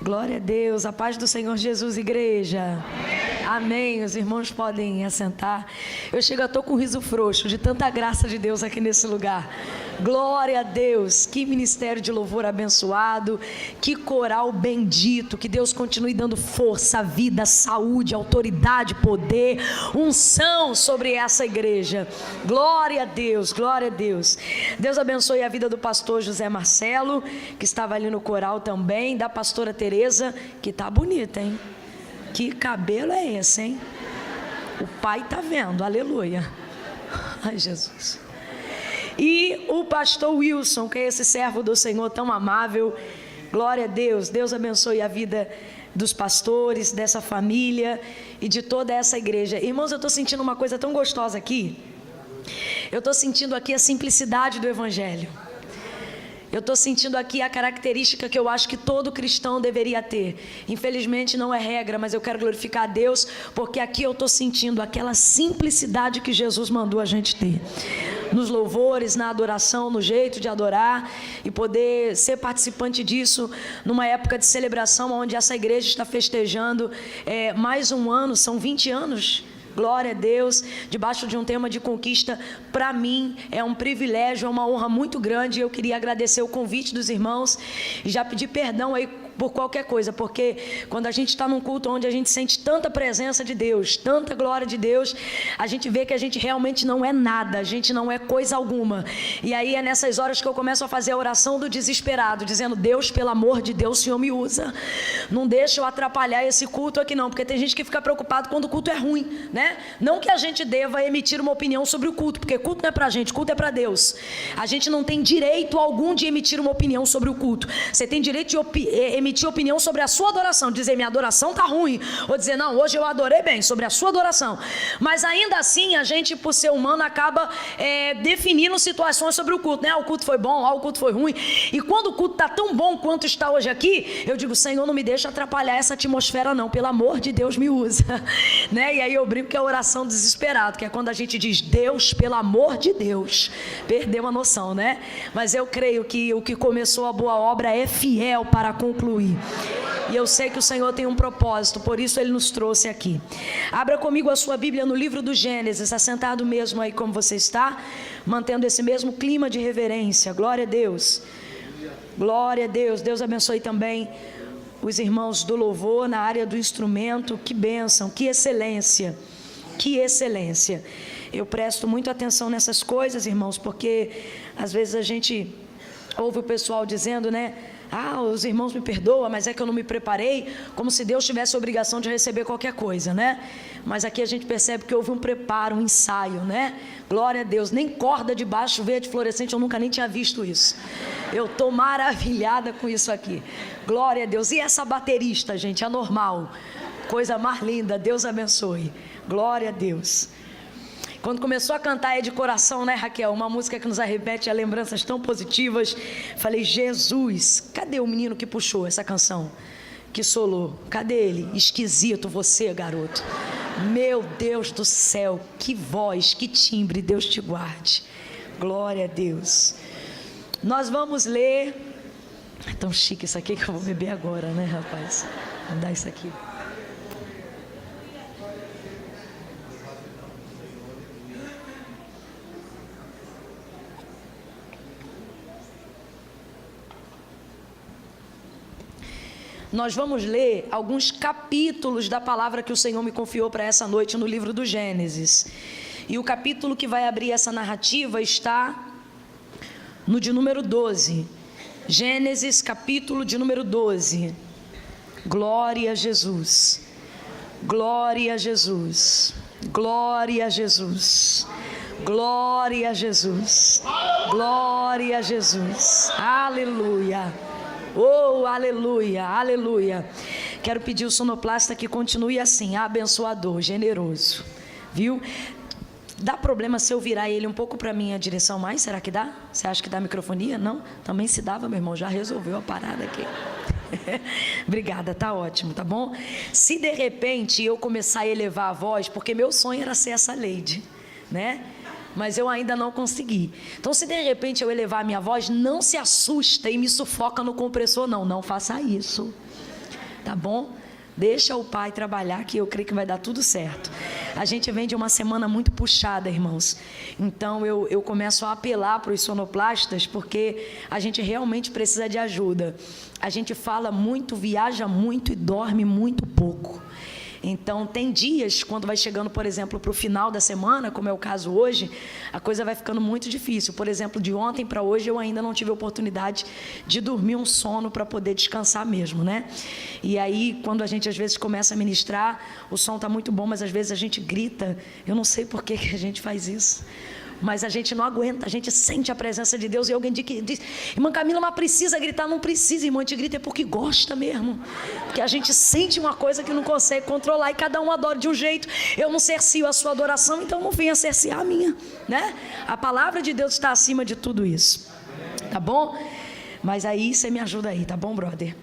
Glória a Deus, a paz do Senhor Jesus, igreja. Amém. Os irmãos podem assentar. Eu estou com um riso frouxo de tanta graça de Deus aqui nesse lugar. Glória a Deus. Que ministério de louvor abençoado. Que coral bendito. Que Deus continue dando força, vida, saúde, autoridade, poder, unção sobre essa igreja. Glória a Deus, glória a Deus. Deus abençoe a vida do pastor José Marcelo, que estava ali no coral também, da pastora Tereza, que tá bonita, hein? Que cabelo é esse, hein? O pai está vendo, aleluia. Ai, Jesus. E o pastor Wilson, que é esse servo do Senhor tão amável. Glória a Deus. Deus abençoe a vida dos pastores, dessa família e de toda essa igreja. Irmãos, eu estou sentindo uma coisa tão gostosa aqui. Eu estou sentindo aqui a simplicidade do evangelho. Eu estou sentindo aqui a característica que eu acho que todo cristão deveria ter. Infelizmente não é regra, mas eu quero glorificar a Deus, porque aqui eu estou sentindo aquela simplicidade que Jesus mandou a gente ter. Nos louvores, na adoração, no jeito de adorar, e poder ser participante disso numa época de celebração onde essa igreja está festejando mais um ano, são 20 anos. Glória a Deus, debaixo de um tema de conquista. Para mim é um privilégio, é uma honra muito grande. Eu queria agradecer o convite dos irmãos e já pedir perdão aí por qualquer coisa, porque quando a gente está num culto onde a gente sente tanta presença de Deus, tanta glória de Deus, a gente vê que a gente realmente não é nada, a gente não é coisa alguma. E aí é nessas horas que eu começo a fazer a oração do desesperado, dizendo: Deus, pelo amor de Deus, Senhor, me usa, não deixa eu atrapalhar esse culto aqui não, porque tem gente que fica preocupado quando o culto é ruim, né? Não que a gente deva emitir uma opinião sobre o culto, porque culto não é pra gente, culto é pra Deus. A gente não tem direito algum de emitir uma opinião sobre o culto. Você tem direito de emitir opinião sobre a sua adoração, dizer minha adoração tá ruim, ou dizer não, hoje eu adorei bem, sobre a sua adoração. Mas ainda assim a gente, por ser humano, acaba definindo situações sobre o culto, né? O culto foi bom, o culto foi ruim. E quando o culto tá tão bom quanto está hoje aqui, eu digo: Senhor, não me deixa atrapalhar essa atmosfera não, pelo amor de Deus, me usa. Né? E aí eu brinco que é a oração desesperada, que é quando a gente diz: Deus, pelo amor de Deus. Perdeu a noção, né? Mas eu creio que o que começou a boa obra é fiel para concluir. E eu sei que o Senhor tem um propósito, por isso Ele nos trouxe aqui. Abra comigo a sua Bíblia no livro do Gênesis, assentado mesmo aí como você está, mantendo esse mesmo clima de reverência. Glória a Deus. Glória a Deus. Deus abençoe também os irmãos do louvor na área do instrumento. Que bênção, que excelência. Que excelência. Eu presto muita atenção nessas coisas, irmãos, porque às vezes a gente ouve o pessoal dizendo, né? Os irmãos me perdoam, mas é que eu não me preparei, como se Deus tivesse a obrigação de receber qualquer coisa, né? Mas aqui a gente percebe que houve um preparo, um ensaio, né? Glória a Deus. Nem corda de baixo verde fluorescente, eu nunca nem tinha visto isso. Eu estou maravilhada com isso aqui. Glória a Deus. E essa baterista, gente, anormal, coisa mais linda, Deus abençoe. Glória a Deus. Quando começou a cantar de coração, né, Raquel? Uma música que nos arremete a lembranças tão positivas. Falei: Jesus, cadê o menino que puxou essa canção? Que solou? Cadê ele? Esquisito você, garoto. Meu Deus do céu, que voz, que timbre, Deus te guarde. Glória a Deus. Nós vamos ler... É tão chique isso aqui que eu vou beber agora, né, rapaz? Vou dar isso aqui. Nós vamos ler alguns capítulos da palavra que o Senhor me confiou para essa noite no livro do Gênesis. E o capítulo que vai abrir essa narrativa está no de número 12. Gênesis, capítulo de número 12. Glória a Jesus. Glória a Jesus. Glória a Jesus. Glória a Jesus. Glória a Jesus. Aleluia. Oh, aleluia, aleluia. Quero pedir o sonoplasta que continue assim, abençoador, generoso. Viu? Dá problema se eu virar ele um pouco para a minha direção mais? Será que dá? Você acha que dá microfonia? Não? Também se dava, meu irmão, já resolveu a parada aqui. Obrigada, tá ótimo, tá bom? Se de repente eu começar a elevar a voz, porque meu sonho era ser essa lady, né? Mas eu ainda não consegui. Então, se de repente eu elevar a minha voz, não se assusta e me sufoca no compressor, não. Não faça isso. tá bom? Deixa o pai trabalhar, que eu creio que vai dar tudo certo. A gente vem de uma semana muito puxada, irmãos. Então eu começo a apelar para os sonoplastas, porque a gente realmente precisa de ajuda. A gente fala muito, viaja muito e dorme muito pouco. Então, tem dias, quando vai chegando, por exemplo, para o final da semana, como é o caso hoje, a coisa vai ficando muito difícil. Por exemplo, de ontem para hoje, eu ainda não tive a oportunidade de dormir um sono para poder descansar mesmo, né? E aí, quando a gente às vezes começa a ministrar, o som está muito bom, mas às vezes a gente grita. Eu não sei por que a gente faz isso. Mas a gente não aguenta, a gente sente a presença de Deus. E alguém diz, irmã Camila, mas precisa gritar? Não precisa, irmã, a gente grita é porque gosta mesmo. Porque a gente sente uma coisa que não consegue controlar e cada um adora de um jeito. Eu não cercio a sua adoração, então não venha cercear a minha, né? A palavra de Deus está acima de tudo isso, tá bom? Mas aí você me ajuda aí, tá bom, brother?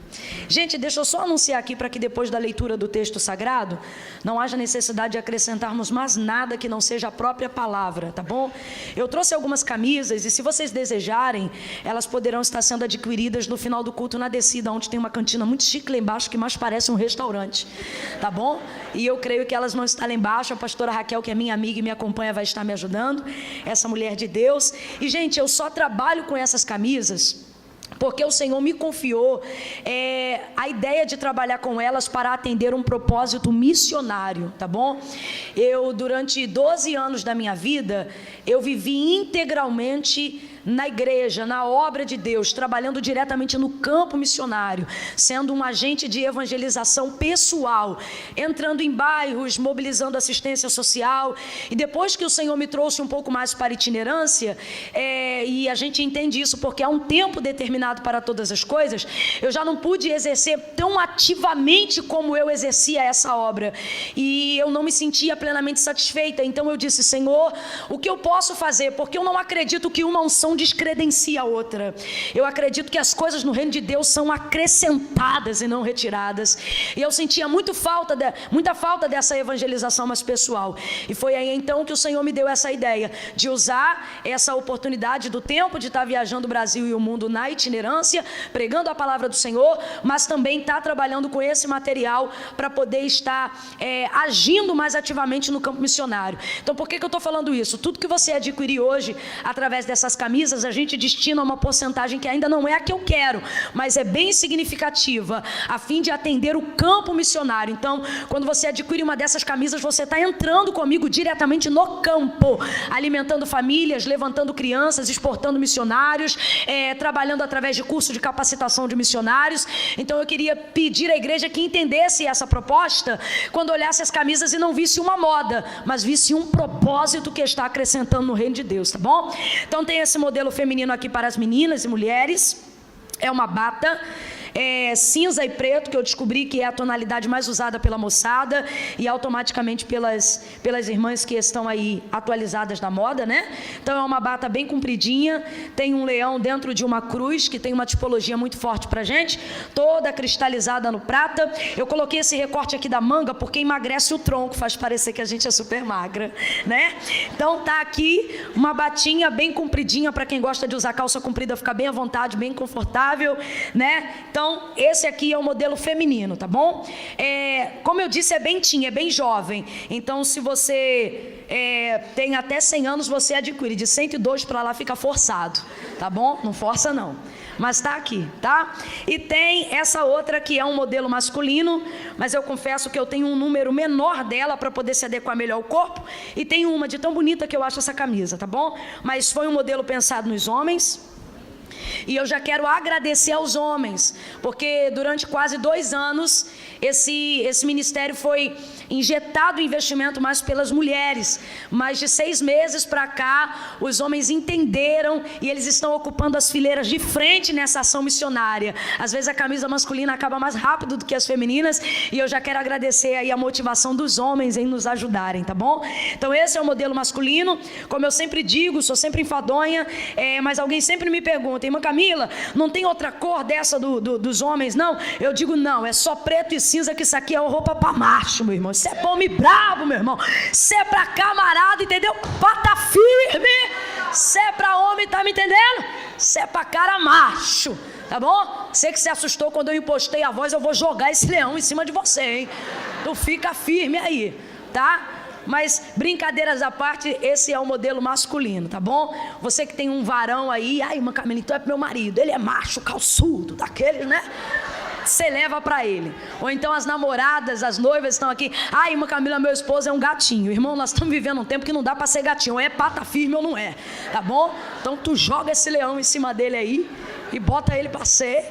Gente, deixa eu só anunciar aqui para que depois da leitura do texto sagrado não haja necessidade de acrescentarmos mais nada que não seja a própria palavra, tá bom? Eu trouxe algumas camisas e se vocês desejarem, elas poderão estar sendo adquiridas no final do culto na descida, onde tem uma cantina muito chique lá embaixo que mais parece um restaurante, tá bom? E eu creio que elas vão estar lá embaixo. A pastora Raquel, que é minha amiga e me acompanha, vai estar me ajudando, essa mulher de Deus. E gente, eu só trabalho com essas camisas porque o Senhor me confiou a ideia de trabalhar com elas para atender um propósito missionário, tá bom? Eu, durante 12 anos da minha vida, eu vivi integralmente na igreja, na obra de Deus, trabalhando diretamente no campo missionário, sendo um agente de evangelização pessoal, entrando em bairros, mobilizando assistência social. E depois que o Senhor me trouxe um pouco mais para a itinerância, e a gente entende isso porque há um tempo determinado para todas as coisas, eu já não pude exercer tão ativamente como eu exercia essa obra, e eu não me sentia plenamente satisfeita. Então eu disse, Senhor, o que eu posso fazer? Porque eu não acredito que uma unção descredencia a outra. Eu acredito que as coisas no reino de Deus são acrescentadas e não retiradas. E eu sentia muita falta dessa evangelização mais pessoal. E foi aí então que o Senhor me deu essa ideia de usar essa oportunidade do tempo de estar viajando o Brasil e o mundo na itinerância, pregando a palavra do Senhor, mas também estar trabalhando com esse material para poder estar agindo mais ativamente no campo missionário. Então, por que eu estou falando isso? Tudo que você adquirir hoje através dessas camisas, a gente destina uma porcentagem que ainda não é a que eu quero, mas é bem significativa, a fim de atender o campo missionário. Então, quando você adquire uma dessas camisas, você está entrando comigo diretamente no campo, alimentando famílias, levantando crianças, exportando missionários, trabalhando através de curso de capacitação de missionários. Então, eu queria pedir à igreja que entendesse essa proposta, quando olhasse as camisas e não visse uma moda, mas visse um propósito que está acrescentando no reino de Deus, tá bom? Então, tem esse modelo feminino aqui para as meninas e mulheres. É uma bata cinza e preto, que eu descobri que é a tonalidade mais usada pela moçada e automaticamente pelas irmãs que estão aí atualizadas na moda, né? Então é uma bata bem compridinha, tem um leão dentro de uma cruz, que tem uma tipologia muito forte pra gente, toda cristalizada no prata. Eu coloquei esse recorte aqui da manga porque emagrece o tronco, faz parecer que a gente é super magra, né? Então tá aqui uma batinha bem compridinha para quem gosta de usar calça comprida, ficar bem à vontade, bem confortável, né? Então, esse aqui é o modelo feminino, tá bom? Como eu disse, é bem teen, é bem jovem. Então, se você tem até 100 anos, você adquire. De 102 para lá fica forçado, tá bom? Não força não. Mas tá aqui, tá? E tem essa outra que é um modelo masculino, mas eu confesso que eu tenho um número menor dela para poder se adequar melhor ao corpo. E tem uma de tão bonita que eu acho essa camisa, tá bom? Mas foi um modelo pensado nos homens. E eu já quero agradecer aos homens, porque durante quase 2 anos esse ministério foi injetado em investimento mais pelas mulheres. Mas de 6 meses para cá, os homens entenderam e eles estão ocupando as fileiras de frente nessa ação missionária. Às vezes a camisa masculina acaba mais rápido do que as femininas, e eu já quero agradecer aí a motivação dos homens em nos ajudarem, tá bom? Então esse é o modelo masculino. Como eu sempre digo, sou sempre enfadonha, mas alguém sempre me pergunta, irmã Camila, não tem outra cor dessa dos homens, não? Eu digo, não, é só preto e cinza, que isso aqui é roupa para macho, meu irmão. Isso é bom e brabo, meu irmão. Isso é para camarada, entendeu? Bata firme. Isso é para homem, tá me entendendo? Você é pra cara macho, tá bom? Você que se assustou quando eu impostei a voz, eu vou jogar esse leão em cima de você, hein? Tu fica firme aí, tá? Mas brincadeiras à parte, esse é o modelo masculino, tá bom? Você que tem um varão aí, ai, irmã Camila, então é pro meu marido, ele é macho, calçudo, daqueles, né? Você leva pra ele. Ou então as namoradas, as noivas estão aqui, ai, irmã Camila, meu esposo é um gatinho. Irmão, nós estamos vivendo um tempo que não dá pra ser gatinho, ou é pata firme ou não é, tá bom? Então tu joga esse leão em cima dele aí e bota ele pra ser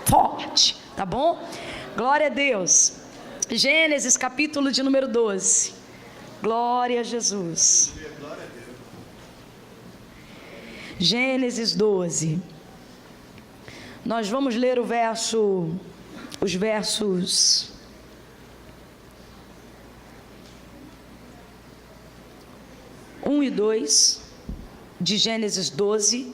forte, tá bom? Glória a Deus. Gênesis capítulo de número 12. Glória a Jesus. Gênesis 12. Nós vamos ler os versos 1 e 2 de Gênesis 12,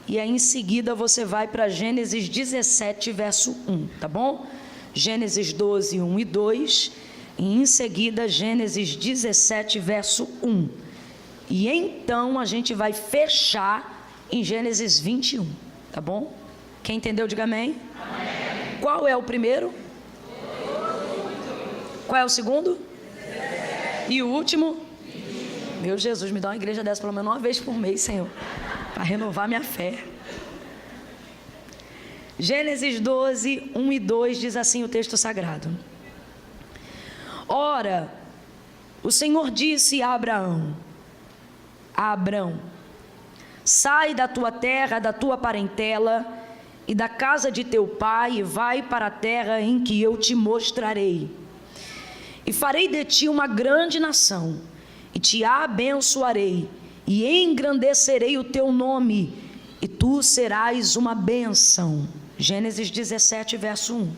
e aí em seguida você vai para Gênesis 17, verso 1, tá bom? Gênesis 12, 1 e 2, e em seguida Gênesis 17, verso 1. E então a gente vai fechar em Gênesis 21, tá bom? Quem entendeu, diga amém. Amém. Qual é o primeiro? Qual é o segundo? E o último? Meu Jesus, me dá uma igreja dessa pelo menos uma vez por mês, Senhor, para renovar minha fé. Gênesis 12, 1 e 2 diz assim o texto sagrado: Ora, o Senhor disse a Abrão, sai da tua terra, da tua parentela e da casa de teu pai, e vai para a terra em que eu te mostrarei. E farei de ti uma grande nação, e te abençoarei, e engrandecerei o teu nome, e tu serás uma bênção. Gênesis 17, verso 1.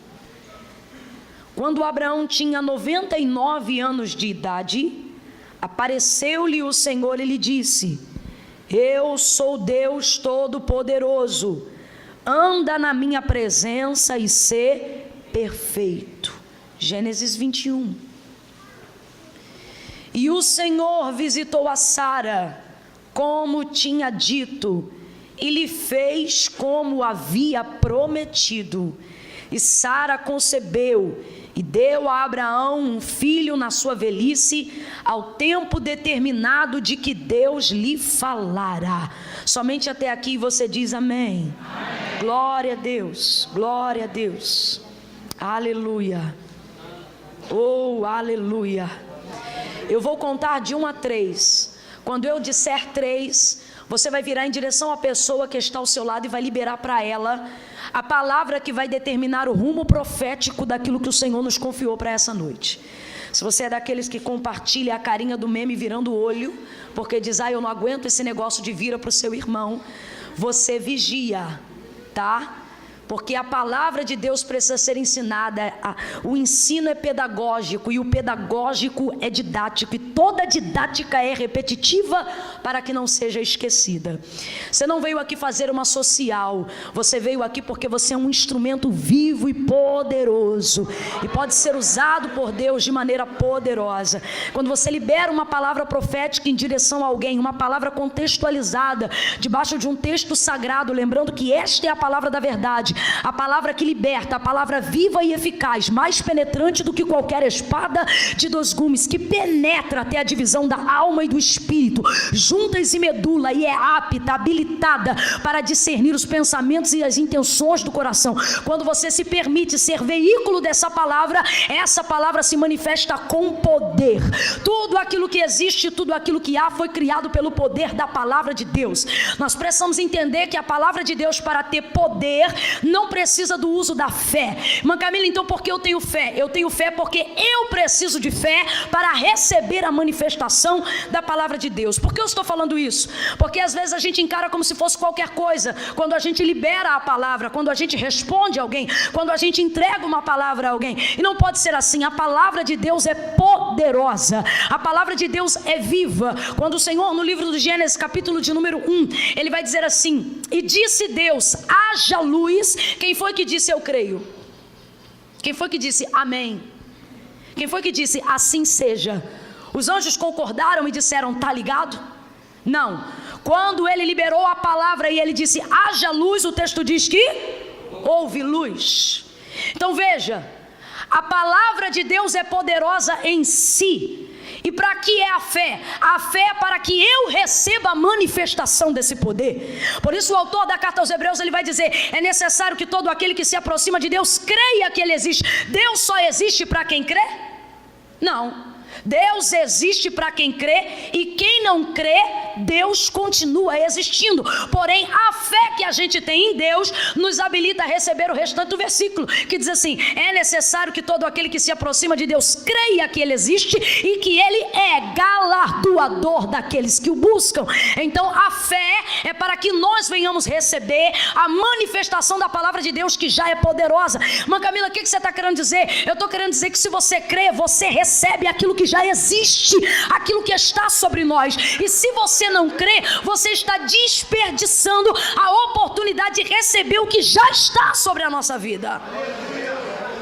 Quando Abraão tinha 99 anos de idade, apareceu-lhe o Senhor e lhe disse: Eu sou Deus Todo-Poderoso, anda na minha presença e sê perfeito. Gênesis 21. E o Senhor visitou a Sara, como tinha dito, e lhe fez como havia prometido. E Sara concebeu e deu a Abraão um filho na sua velhice, ao tempo determinado de que Deus lhe falara. Somente até aqui você diz amém. Amém. Glória a Deus, glória a Deus. Aleluia. Oh, aleluia. Eu vou contar de 1 a 3. Quando eu disser 3, você vai virar em direção à pessoa que está ao seu lado e vai liberar para ela a palavra que vai determinar o rumo profético daquilo que o Senhor nos confiou para essa noite. Se você é daqueles que compartilha a carinha do meme virando o olho, porque diz, eu não aguento esse negócio de vira para o seu irmão, você vigia, tá? Porque a palavra de Deus precisa ser ensinada. O ensino é pedagógico e o pedagógico é didático, e toda didática é repetitiva para que não seja esquecida. Você não veio aqui fazer uma social, você veio aqui porque você é um instrumento vivo e poderoso, e pode ser usado por Deus de maneira poderosa. Quando você libera uma palavra profética em direção a alguém, uma palavra contextualizada debaixo de um texto sagrado, lembrando que esta é a palavra da verdade, a palavra que liberta, a palavra viva e eficaz, mais penetrante do que qualquer espada de 2 gumes, que penetra até a divisão da alma e do espírito, juntas e medula, e é apta, habilitada para discernir os pensamentos e as intenções do coração. Quando você se permite ser veículo dessa palavra, essa palavra se manifesta com poder. Tudo aquilo que existe, tudo aquilo que há foi criado pelo poder da palavra de Deus. Nós precisamos entender que a palavra de Deus, para ter poder, não precisa do uso da fé. Irmã Camila, então por que eu tenho fé? Eu tenho fé porque eu preciso de fé para receber a manifestação da palavra de Deus. Por que eu estou falando isso? Porque às vezes a gente encara como se fosse qualquer coisa, quando a gente libera a palavra, quando a gente responde a alguém, quando a gente entrega uma palavra a alguém. E não pode ser assim. A palavra de Deus é poderosa, a palavra de Deus é viva. Quando o Senhor, no livro do Gênesis, capítulo de número 1, ele vai dizer assim: e disse Deus, haja luz. Quem foi que disse eu creio? Quem foi que disse amém? Quem foi que disse assim seja? Os anjos concordaram e disseram tá ligado? Não. Quando ele liberou a palavra e ele disse, haja luz, o texto diz que houve luz. Então veja, a palavra de Deus é poderosa em si. E para que é a fé? A fé é para que eu receba a manifestação desse poder. Por isso o autor da carta aos Hebreus, ele vai dizer, é necessário que todo aquele que se aproxima de Deus creia que ele existe. Deus só existe para quem crê? Não. Deus existe para quem crê, e quem não crê, Deus continua existindo. Porém, a fé que a gente tem em Deus nos habilita a receber o restante do versículo, que diz assim, é necessário que todo aquele que se aproxima de Deus creia que ele existe e que ele é galardoador daqueles que o buscam. Então a fé é para que nós venhamos receber a manifestação da palavra de Deus, que já é poderosa. Irmã Camila, o que você está querendo dizer? Eu estou querendo dizer que se você crê, você recebe aquilo que já existe, aquilo que está sobre nós. E se você não crê, você está desperdiçando a oportunidade de receber o que já está sobre a nossa vida.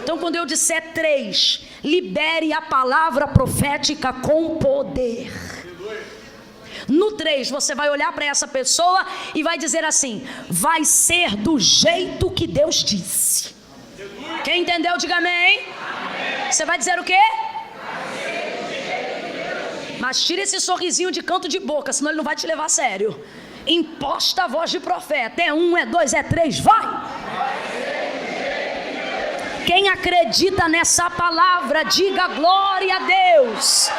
Então quando eu disser 3, libere a palavra profética com poder. No 3, você vai olhar para essa pessoa e vai dizer assim, vai ser do jeito que Deus disse. Quem entendeu, diga amém. Você vai dizer o quê? Mas tira esse sorrisinho de canto de boca, senão ele não vai te levar a sério. Imposta a voz de profeta. É 1, é 2, é 3, vai! Quem acredita nessa palavra, diga glória a Deus.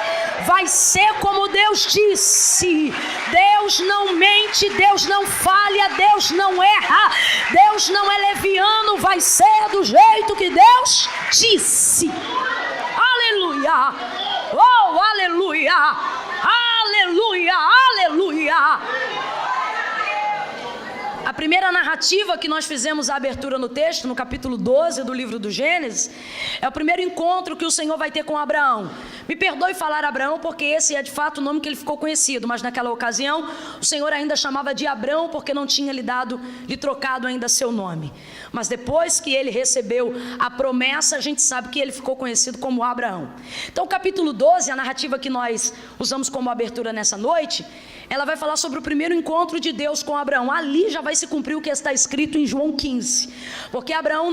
Vai ser como Deus disse. Deus não mente, Deus não falha, Deus não erra, Deus não é leviano. Vai ser do jeito que Deus disse. Aleluia! Oh, aleluia! Aleluia! Aleluia! A primeira narrativa que nós fizemos a abertura no texto, no capítulo 12 do livro do Gênesis, é o primeiro encontro que o Senhor vai ter com Abraão. Me perdoe falar Abraão, porque esse é de fato o nome que ele ficou conhecido, mas naquela ocasião o Senhor ainda chamava de Abrão, porque não tinha lhe trocado ainda seu nome. Mas depois que ele recebeu a promessa, a gente sabe que ele ficou conhecido como Abraão. Então o capítulo 12, a narrativa que nós usamos como abertura nessa noite, ela vai falar sobre o primeiro encontro de Deus com Abraão. Ali já vai se cumprir o que está escrito em João 15, porque Abraão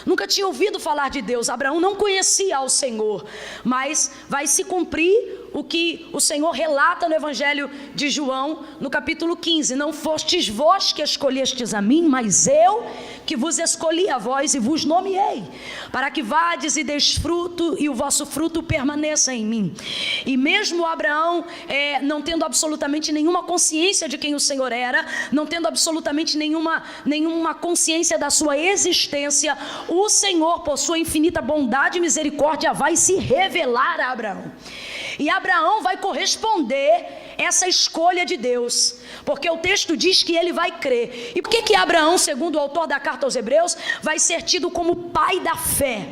nunca tinha ouvido falar de Deus, Abraão não conhecia ao Senhor, mas vai se cumprir o que o Senhor relata no Evangelho de João, no capítulo 15, não fostes vós que escolhestes a mim, mas eu que vos escolhi a vós e vos nomeei, para que vades e deis fruto e o vosso fruto permaneça em mim. E mesmo Abraão, não tendo absolutamente nenhuma consciência de quem o Senhor era, não tendo absolutamente nenhuma consciência da sua existência, o Senhor, por sua infinita bondade e misericórdia, vai se revelar a Abraão. E Abraão vai corresponder essa escolha de Deus, porque o texto diz que ele vai crer. E por que Abraão, segundo o autor da carta aos Hebreus, vai ser tido como pai da fé?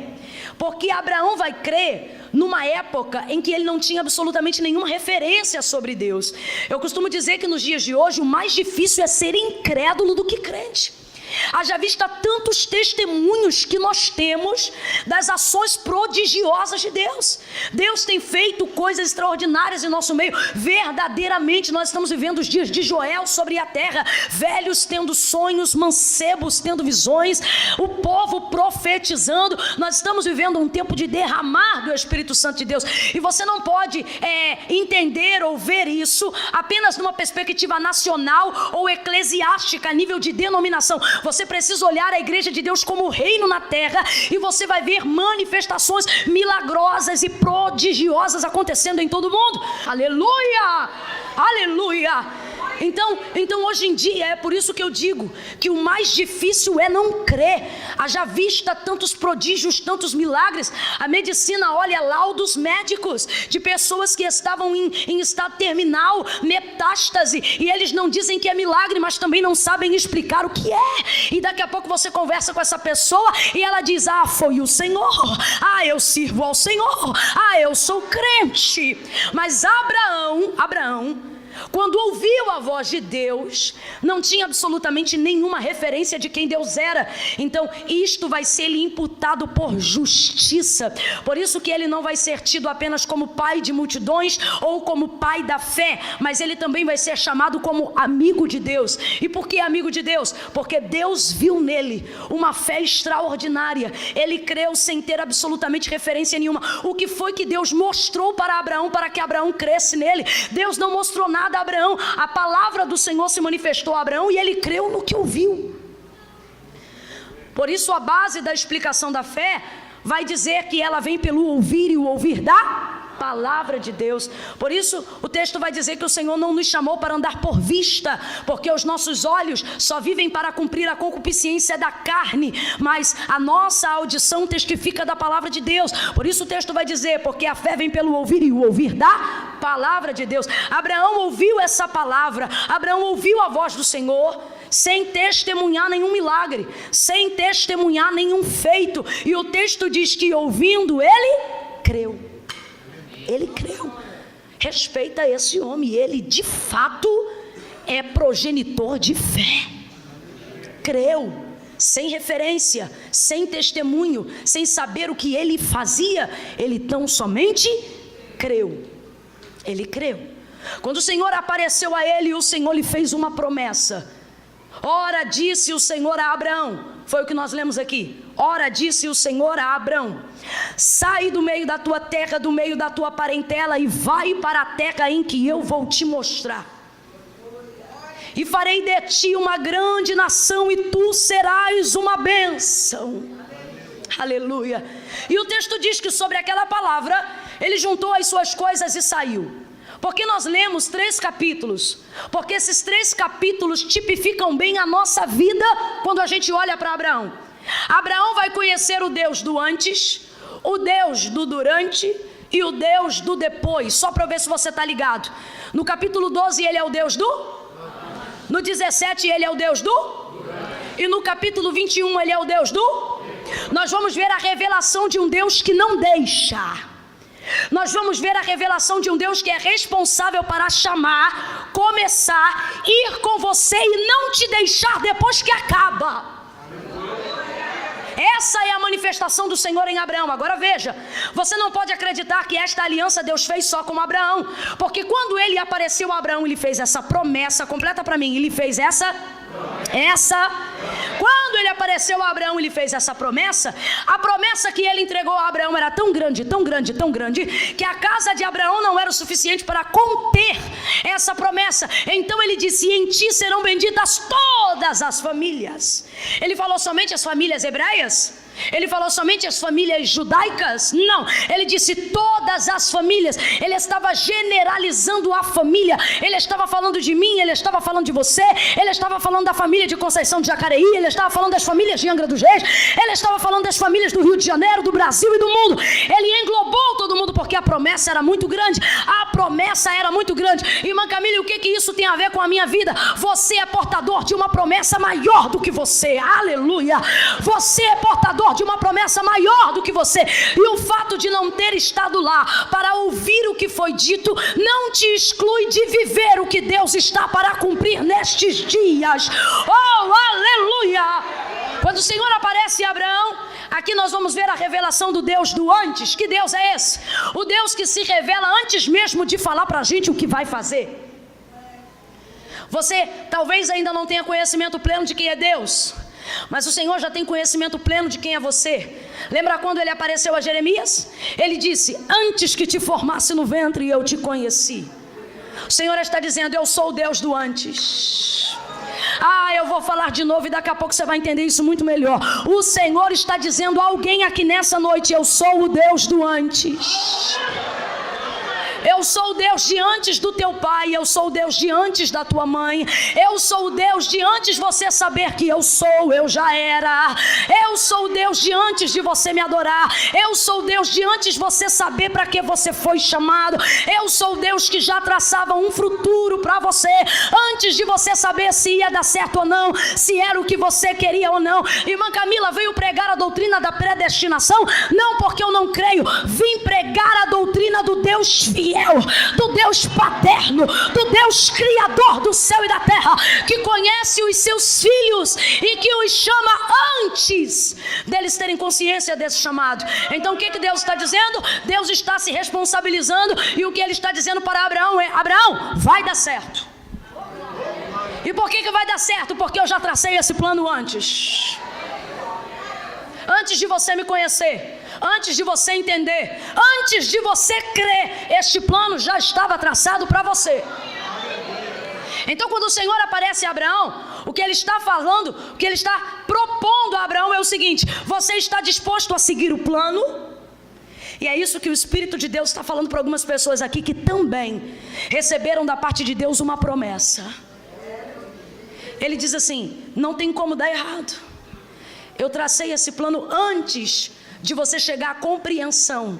Porque Abraão vai crer numa época em que ele não tinha absolutamente nenhuma referência sobre Deus. Eu costumo dizer que nos dias de hoje o mais difícil é ser incrédulo do que crente. Haja vista tantos testemunhos que nós temos das ações prodigiosas de Deus. Deus tem feito coisas extraordinárias em nosso meio. Verdadeiramente nós estamos vivendo os dias de Joel sobre a terra. Velhos tendo sonhos, mancebos tendo visões, o povo profetizando. Nós estamos vivendo um tempo de derramar do Espírito Santo de Deus. E você não pode entender ou ver isso apenas numa perspectiva nacional ou eclesiástica, a nível de denominação. Você precisa olhar a igreja de Deus como reino na terra, e você vai ver manifestações milagrosas e prodigiosas acontecendo em todo mundo. Aleluia! Aleluia! Então hoje em dia é por isso que eu digo que o mais difícil é não crer. Haja vista tantos prodígios, tantos milagres. A medicina olha laudos médicos de pessoas que estavam em estado terminal, metástase, e eles não dizem que é milagre, mas também não sabem explicar o que é. E daqui a pouco você conversa com essa pessoa e ela diz: ah, foi o Senhor, ah, eu sirvo ao Senhor, ah, eu sou crente. Mas Abraão quando ouviu a voz de Deus, não tinha absolutamente nenhuma referência de quem Deus era. Então isto vai ser lhe imputado por justiça. Por isso que ele não vai ser tido apenas como pai de multidões ou como pai da fé, mas ele também vai ser chamado como amigo de Deus. E por que amigo de Deus? Porque Deus viu nele uma fé extraordinária. Ele creu sem ter absolutamente referência nenhuma. O que foi que Deus mostrou para Abraão, para que Abraão cresce nele? Deus não mostrou nada a Abraão. A palavra do Senhor se manifestou a Abraão e ele creu no que ouviu. Por isso a base da explicação da fé vai dizer que ela vem pelo ouvir, e o ouvir da palavra de Deus. Por isso o texto vai dizer que o Senhor não nos chamou para andar por vista, porque os nossos olhos só vivem para cumprir a concupiscência da carne, mas a nossa audição testifica da palavra de Deus. Por isso o texto vai dizer, porque a fé vem pelo ouvir, e o ouvir da palavra de Deus. Abraão ouviu essa palavra, Abraão ouviu a voz do Senhor, sem testemunhar nenhum milagre, sem testemunhar nenhum feito, e o texto diz que ouvindo ele creu. Ele creu. Respeita esse homem, ele de fato é progenitor de fé. Creu, sem referência, sem testemunho, sem saber o que ele fazia, ele tão somente creu. Ele creu. Quando o Senhor apareceu a ele, o Senhor lhe fez uma promessa. Ora disse o Senhor a Abraão, foi o que nós lemos aqui. Ora disse o Senhor a Abraão: sai do meio da tua terra, do meio da tua parentela, e vai para a terra em que eu vou te mostrar. E farei de ti uma grande nação, e tu serás uma bênção. Aleluia. E o texto diz que sobre aquela palavra, ele juntou as suas coisas e saiu. Porque nós lemos 3 capítulos, porque esses 3 capítulos tipificam bem a nossa vida quando a gente olha para Abraão. Abraão vai conhecer o Deus do antes, o Deus do durante e o Deus do depois. Só para ver se você está ligado. No capítulo 12 ele é o Deus do? No 17 ele é o Deus do? E no capítulo 21 ele é o Deus do? Nós vamos ver a revelação de um Deus que não deixa. Nós vamos ver a revelação de um Deus que é responsável para chamar, começar, ir com você e não te deixar depois que acaba. Essa é a manifestação do Senhor em Abraão. Agora veja, você não pode acreditar que esta aliança Deus fez só com Abraão, porque quando ele apareceu a Abraão, ele fez essa promessa, completa para mim, ele fez quando ele apareceu a Abraão, ele fez essa promessa. A promessa que ele entregou a Abraão era tão grande, tão grande, tão grande, que a casa de Abraão não era o suficiente para conter essa promessa. Então ele disse: em ti serão benditas todas as famílias. Ele falou somente as famílias hebreias? Ele falou somente as famílias judaicas? Não, ele disse todas as famílias. Ele estava generalizando a família. Ele estava falando de mim, ele estava falando de você, ele estava falando da família de Conceição de Jacareí, ele estava falando das famílias de Angra dos Reis, ele estava falando das famílias do Rio de Janeiro, do Brasil e do mundo. Ele englobou todo mundo porque a promessa era muito grande. A promessa era muito grande. Irmã Camila, o que isso tem a ver com a minha vida? Você é portador de uma promessa maior do que você. Aleluia. Você é portador de uma promessa maior do que você, e o fato de não ter estado lá para ouvir o que foi dito não te exclui de viver o que Deus está para cumprir nestes dias. Oh, aleluia! Quando o Senhor aparece a Abraão, aqui nós vamos ver a revelação do Deus do antes. Que Deus é esse? O Deus que se revela antes mesmo de falar para a gente o que vai fazer. Você talvez ainda não tenha conhecimento pleno de quem é Deus, mas o Senhor já tem conhecimento pleno de quem é você. Lembra quando ele apareceu a Jeremias? Ele disse: antes que te formasse no ventre eu te conheci. O Senhor está dizendo: eu sou o Deus do antes. Eu vou falar de novo e daqui a pouco você vai entender isso muito melhor. O Senhor está dizendo a alguém aqui nessa noite: eu sou o Deus do antes. Eu sou o Deus de antes do teu pai, eu sou o Deus de antes da tua mãe, eu sou o Deus de antes você saber que eu já era. Eu sou o Deus de antes de você me adorar, eu sou o Deus de antes você saber para que você foi chamado. Eu sou o Deus que já traçava um futuro para você, antes de você saber se ia dar certo ou não, se era o que você queria ou não. Irmã Camila veio pregar a doutrina da predestinação? Não, porque eu não creio. Vim pregar a doutrina do Deus fiel. fiel, do Deus paterno, do Deus criador do céu e da terra, que conhece os seus filhos e que os chama antes deles terem consciência desse chamado. Então o que Deus está dizendo? Deus está se responsabilizando, e o que ele está dizendo para Abraão é: Abraão, vai dar certo. E por que vai dar certo? Porque eu já tracei esse plano antes. Antes de você me conhecer, antes de você entender, antes de você crer, este plano já estava traçado para você. Então quando o Senhor aparece a Abraão, o que ele está falando, o que ele está propondo a Abraão é o seguinte: você está disposto a seguir o plano? E é isso que o Espírito de Deus está falando para algumas pessoas aqui que também receberam da parte de Deus uma promessa. Ele diz assim: não tem como dar errado. Eu tracei esse plano antes de você chegar à compreensão.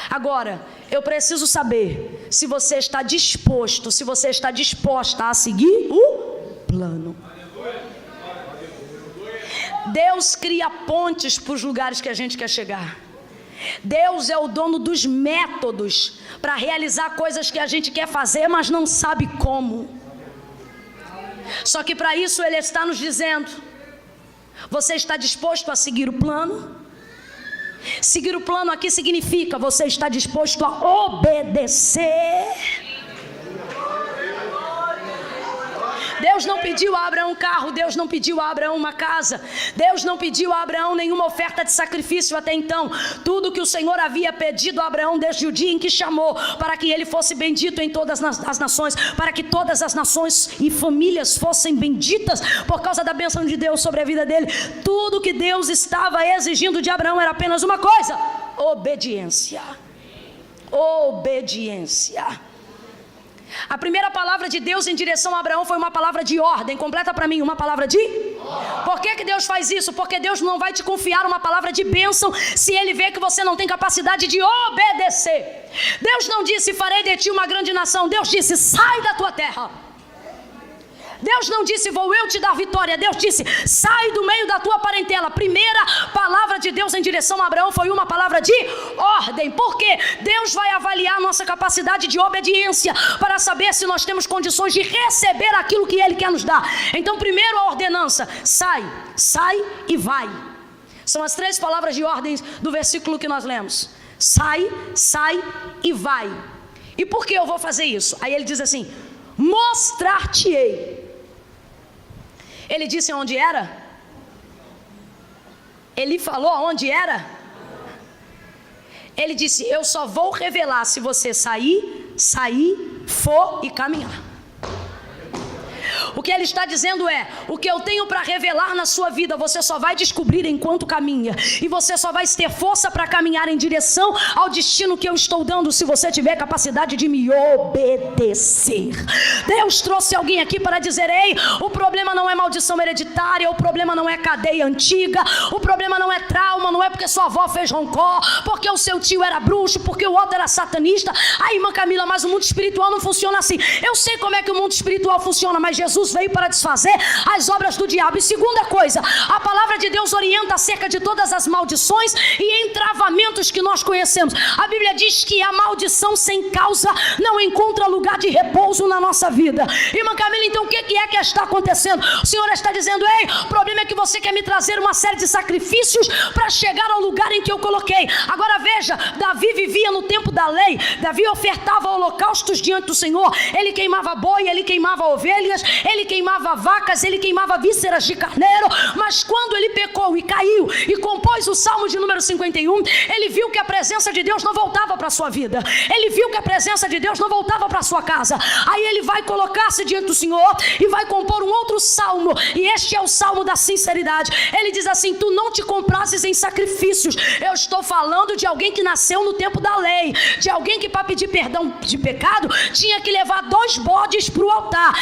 Agora, eu preciso saber se você está disposto, se você está disposta a seguir o plano. Deus cria pontes para os lugares que a gente quer chegar. Deus é o dono dos métodos para realizar coisas que a gente quer fazer, mas não sabe como. Só que para isso Ele está nos dizendo: você está disposto a seguir o plano? Seguir o plano aqui significa você está disposto a obedecer. Deus não pediu a Abraão um carro, Deus não pediu a Abraão uma casa, Deus não pediu a Abraão nenhuma oferta de sacrifício até então. Tudo que o Senhor havia pedido a Abraão desde o dia em que chamou, para que ele fosse bendito em todas as nações, para que todas as nações e famílias fossem benditas por causa da bênção de Deus sobre a vida dele. Tudo que Deus estava exigindo de Abraão era apenas uma coisa: obediência. Obediência. A primeira palavra de Deus em direção a Abraão foi uma palavra de ordem. Completa para mim, uma palavra de ordem. Por que Deus faz isso? Porque Deus não vai te confiar uma palavra de bênção se Ele vê que você não tem capacidade de obedecer. Deus não disse: farei de ti uma grande nação. Deus disse: sai da tua terra. Deus não disse: vou eu te dar vitória. Deus disse: sai do meio da tua parentela. A primeira palavra de Deus em direção a Abraão foi uma palavra de ordem. Por quê? Deus vai avaliar a nossa capacidade de obediência para saber se nós temos condições de receber aquilo que Ele quer nos dar. Então, primeiro a ordenança: sai, sai e vai. São as 3 palavras de ordem do versículo que nós lemos: sai, sai e vai. E por que eu vou fazer isso? Aí ele diz assim: mostrar-te-ei. Ele disse onde era? Ele falou aonde era? Ele disse: eu só vou revelar se você sair, for e caminhar. O que ele está dizendo é: o que eu tenho para revelar na sua vida, você só vai descobrir enquanto caminha. E você só vai ter força para caminhar em direção ao destino que eu estou dando se você tiver capacidade de me obedecer. Deus trouxe alguém aqui para dizer: ei, o problema não é maldição hereditária, o problema não é cadeia antiga, o problema não é trauma, não é porque sua avó fez roncó, porque o seu tio era bruxo, porque o outro era satanista. Aí, irmã Camila, mas o mundo espiritual não funciona assim. Eu sei como é que o mundo espiritual funciona, mas Jesus veio para desfazer as obras do diabo. E segunda coisa, a palavra de Deus orienta acerca de todas as maldições e entravamentos que nós conhecemos. A Bíblia diz que a maldição sem causa não encontra lugar de repouso na nossa vida. Irmã Camila, então o que é que está acontecendo? O Senhor está dizendo: ei, o problema é que você quer me trazer uma série de sacrifícios para chegar ao lugar em que eu coloquei. Agora veja, Davi vivia no tempo da lei. Davi ofertava holocaustos diante do Senhor. Ele queimava boi, ele queimava ovelhas, ele queimava vacas, ele queimava vísceras de carneiro. Mas quando ele pecou e caiu e compôs o Salmo de número 51, ele viu que a presença de Deus não voltava para a sua vida. Ele viu que a presença de Deus não voltava para a sua casa. Aí ele vai colocar-se diante do Senhor e vai compor um outro salmo. E este é o salmo da sinceridade. Ele diz assim: tu não te comprases em sacrifícios. Eu estou falando de alguém que nasceu no tempo da lei, de alguém que para pedir perdão de pecado tinha que levar 2 bodes para o altar.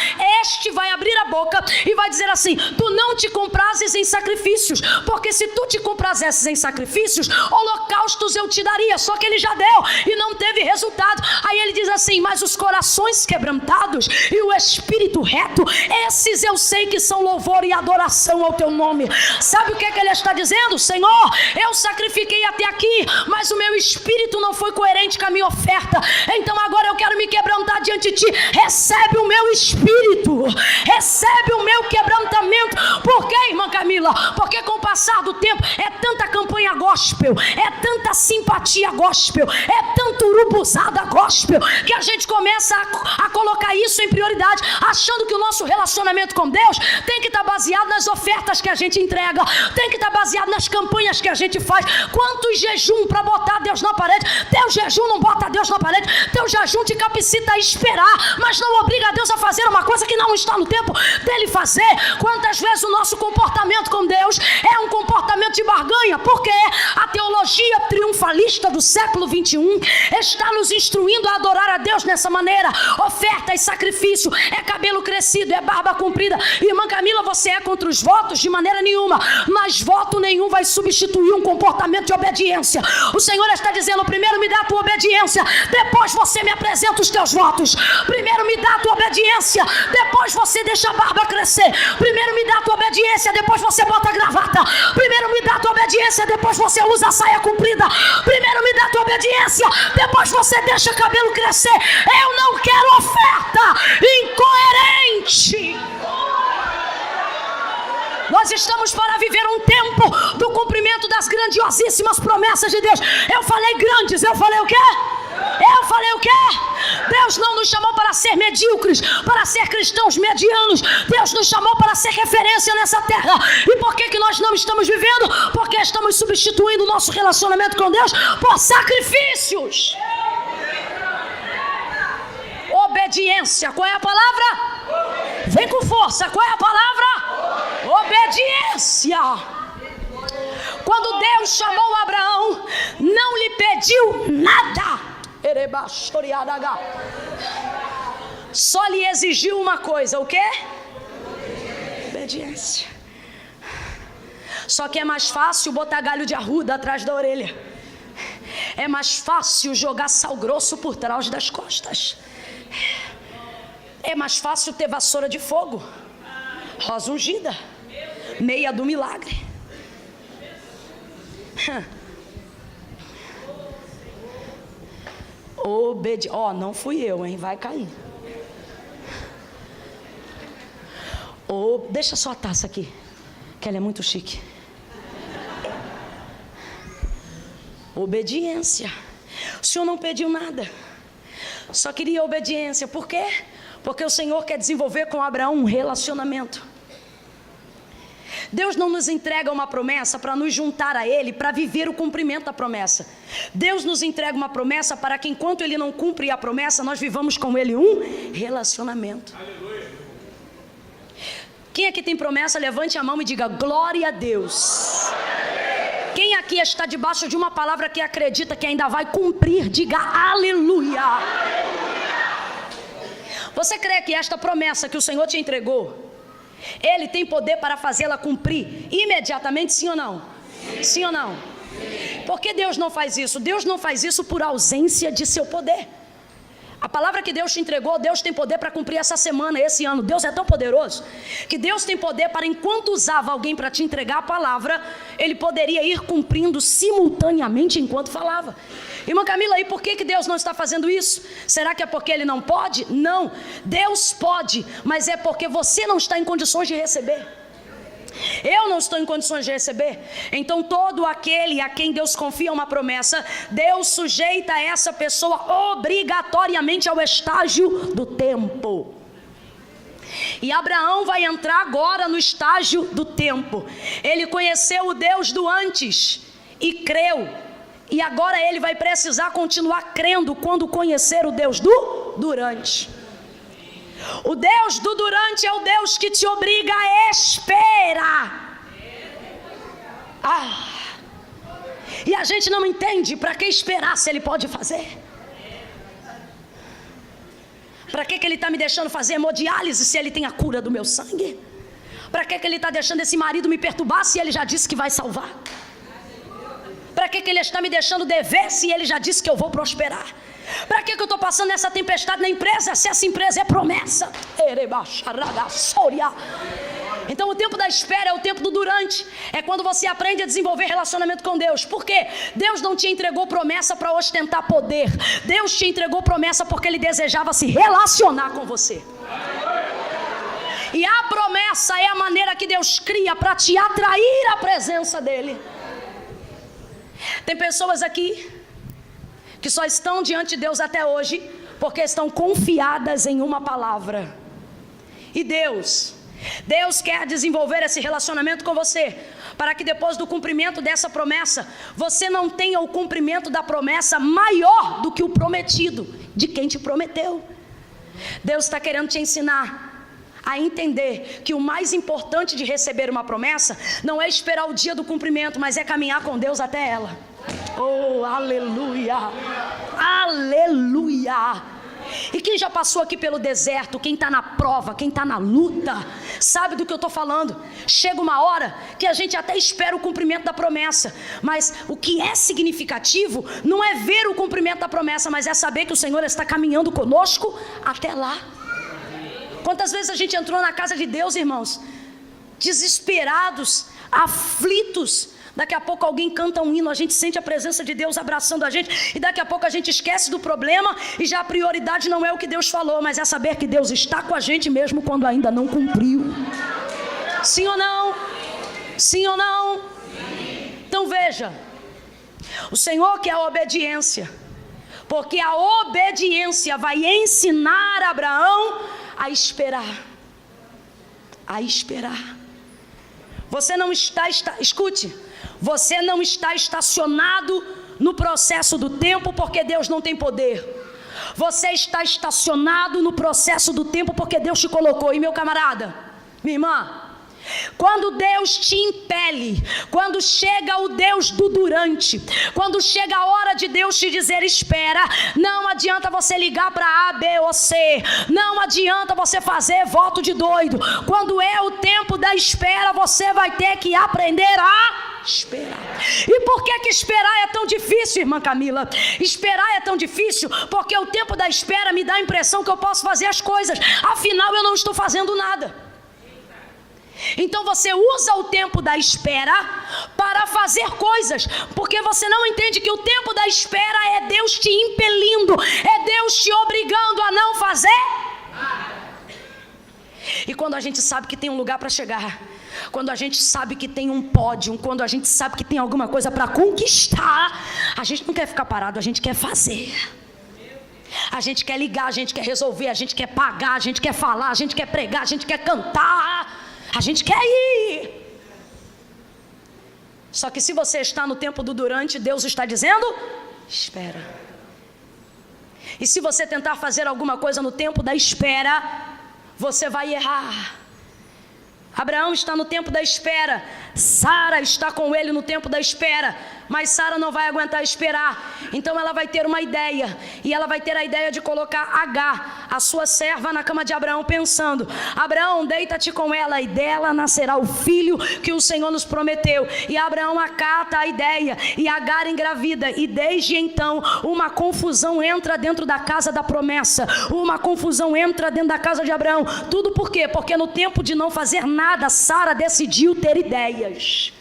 Este vai vai abrir a boca e vai dizer assim: tu não te comprases em sacrifícios, porque se tu te comprazesses em sacrifícios, holocaustos eu te daria. Só que ele já deu e não teve resultado. Aí ele diz assim: mas os corações quebrantados e o espírito reto, esses eu sei que são louvor e adoração ao teu nome. Sabe o que é que ele está dizendo? Senhor, eu sacrifiquei até aqui, mas o meu espírito não foi coerente com a minha oferta. Então agora eu quero me quebrantar diante de ti. Recebe o meu espírito, recebe o meu quebrantamento. Por quê, irmã Camila? Porque com o passar do tempo é tanta campanha gospel, é tanta simpatia gospel, é tanto urubuzada gospel, que a gente começa a colocar isso em prioridade, achando que o nosso relacionamento com Deus tem que estar baseado nas ofertas que a gente entrega, tem que estar baseado nas campanhas que a gente faz. Quantos jejum para botar Deus na parede? Teu jejum não bota Deus na parede, teu jejum te capacita a esperar, mas não obriga Deus a fazer uma coisa que não está no tempo dele fazer. Quantas vezes o nosso comportamento com Deus é um comportamento de barganha? Porque a teologia triunfalista do século 21 está nos instruindo a adorar a Deus nessa maneira. Oferta e sacrifício, é cabelo crescido, é barba comprida. Irmã Camila, você é contra os votos? De maneira nenhuma, mas voto nenhum vai substituir um comportamento de obediência. O Senhor está dizendo: primeiro me dá a tua obediência, depois você me apresenta os teus votos. Primeiro me dá a tua obediência, depois você deixa a barba crescer. Primeiro me dá a tua obediência, depois você bota a gravata. Primeiro me dá a tua obediência, depois você usa a saia comprida. Primeiro me dá a tua obediência, depois você deixa o cabelo crescer. Eu não quero oferta incoerente. Nós estamos para viver um tempo do cumprimento das grandiosíssimas promessas de Deus. Eu falei grandes, eu falei o quê? Eu falei o quê? Deus não nos chamou para ser medíocres, para ser cristãos medianos. Deus nos chamou para ser referência nessa terra. E por que nós não estamos vivendo? Porque estamos substituindo o nosso relacionamento com Deus por sacrifícios. Obediência, qual é a palavra? Vem com força, qual é a palavra? Obediência. Quando Deus chamou Abraão, não lhe pediu nada. Só lhe exigiu uma coisa, o quê? Obediência. Só que é mais fácil botar galho de arruda atrás da orelha. É mais fácil jogar sal grosso por trás das costas. É mais fácil ter vassoura de fogo, rosa ungida, meia do milagre. Não fui eu, hein? Vai cair. Deixa só a taça aqui, que ela é muito chique. Obediência. O Senhor não pediu nada, só queria obediência. Por quê? Porque o Senhor quer desenvolver com Abraão um relacionamento. Deus não nos entrega uma promessa para nos juntar a Ele, para viver o cumprimento da promessa. Deus nos entrega uma promessa para que enquanto Ele não cumpre a promessa, nós vivamos com Ele um relacionamento. Aleluia. Quem aqui tem promessa, levante a mão e diga glória a Deus. Quem aqui está debaixo de uma palavra que acredita que ainda vai cumprir, diga aleluia. Você crê que esta promessa que o Senhor te entregou, Ele tem poder para fazê-la cumprir imediatamente, sim ou não? Sim ou não? Por que Deus não faz isso? Deus não faz isso por ausência de seu poder. A palavra que Deus te entregou, Deus tem poder para cumprir essa semana, esse ano. Deus é tão poderoso que Deus tem poder para, enquanto usava alguém para te entregar a palavra, Ele poderia ir cumprindo simultaneamente enquanto falava. Irmã Camila, e por que Deus não está fazendo isso? Será que é porque Ele não pode? Não, Deus pode, mas é porque você não está em condições de receber. Eu não estou em condições de receber. Então todo aquele a quem Deus confia uma promessa, Deus sujeita essa pessoa obrigatoriamente ao estágio do tempo. E Abraão vai entrar agora no estágio do tempo. Ele conheceu o Deus do antes e creu, e agora ele vai precisar continuar crendo quando conhecer o Deus do durante. O Deus do durante é o Deus que te obriga a esperar. E a gente não entende para que esperar se Ele pode fazer. Para que ele está me deixando fazer hemodiálise se ele tem a cura do meu sangue? Para que ele está deixando esse marido me perturbar se ele já disse que vai salvar? Para que ele está me deixando dever se ele já disse que eu vou prosperar? Para que eu estou passando essa tempestade na empresa se essa empresa é promessa? Então o tempo da espera é o tempo do durante. É quando você aprende a desenvolver relacionamento com Deus. Por quê? Deus não te entregou promessa para ostentar poder. Deus te entregou promessa porque Ele desejava se relacionar com você. E a promessa é a maneira que Deus cria para te atrair à presença dEle. Tem pessoas aqui que só estão diante de Deus até hoje porque estão confiadas em uma palavra. E Deus quer desenvolver esse relacionamento com você, para que depois do cumprimento dessa promessa, você não tenha o cumprimento da promessa maior do que o prometido, de quem te prometeu. Deus está querendo te ensinar a entender que o mais importante de receber uma promessa não é esperar o dia do cumprimento, mas é caminhar com Deus até ela. Oh, aleluia! Aleluia! E quem já passou aqui pelo deserto, quem está na prova, quem está na luta, sabe do que eu estou falando. Chega uma hora que a gente até espera o cumprimento da promessa, mas o que é significativo não é ver o cumprimento da promessa, mas é saber que o Senhor está caminhando conosco até lá. Quantas vezes a gente entrou na casa de Deus, irmãos, desesperados, aflitos. Daqui a pouco alguém canta um hino, a gente sente a presença de Deus abraçando a gente, e daqui a pouco a gente esquece do problema, e já a prioridade não é o que Deus falou, mas é saber que Deus está com a gente mesmo quando ainda não cumpriu. Sim ou não? Sim ou não? Então veja, o Senhor quer a obediência, porque a obediência vai ensinar Abraão a esperar. A esperar. Você não está, escute, você não está estacionado no processo do tempo porque Deus não tem poder. Você está estacionado no processo do tempo porque Deus te colocou. E meu camarada, minha irmã, quando Deus te impele, quando chega o Deus do durante, quando chega a hora de Deus te dizer espera, não adianta você ligar para A, B ou C, não adianta você fazer voto de doido. Quando é o tempo da espera, você vai ter que aprender a esperar. E por que esperar é tão difícil, irmã Camila? Esperar é tão difícil porque o tempo da espera me dá a impressão que eu posso fazer as coisas, afinal eu não estou fazendo nada. Então você usa o tempo da espera para fazer coisas, porque você não entende que o tempo da espera é Deus te impelindo, é Deus te obrigando a não fazer. E quando a gente sabe que tem um lugar para chegar, quando a gente sabe que tem um pódio, quando a gente sabe que tem alguma coisa para conquistar, a gente não quer ficar parado, a gente quer fazer. A gente quer ligar, a gente quer resolver, a gente quer pagar, a gente quer falar, a gente quer pregar, a gente quer cantar. A gente quer ir. Só que se você está no tempo do durante, Deus está dizendo, espera. E se você tentar fazer alguma coisa no tempo da espera, você vai errar. Abraão está no tempo da espera, Sara está com ele no tempo da espera, mas Sara não vai aguentar esperar, então ela vai ter uma ideia, e ela vai ter a ideia de colocar Agar, a sua serva, na cama de Abraão, pensando, Abraão, deita-te com ela, e dela nascerá o filho que o Senhor nos prometeu. E Abraão acata a ideia, e Agar engravida, e desde então uma confusão entra dentro da casa da promessa, uma confusão entra dentro da casa de Abraão. Tudo por quê? Porque no tempo de não fazer nada, Sara decidiu ter ideias.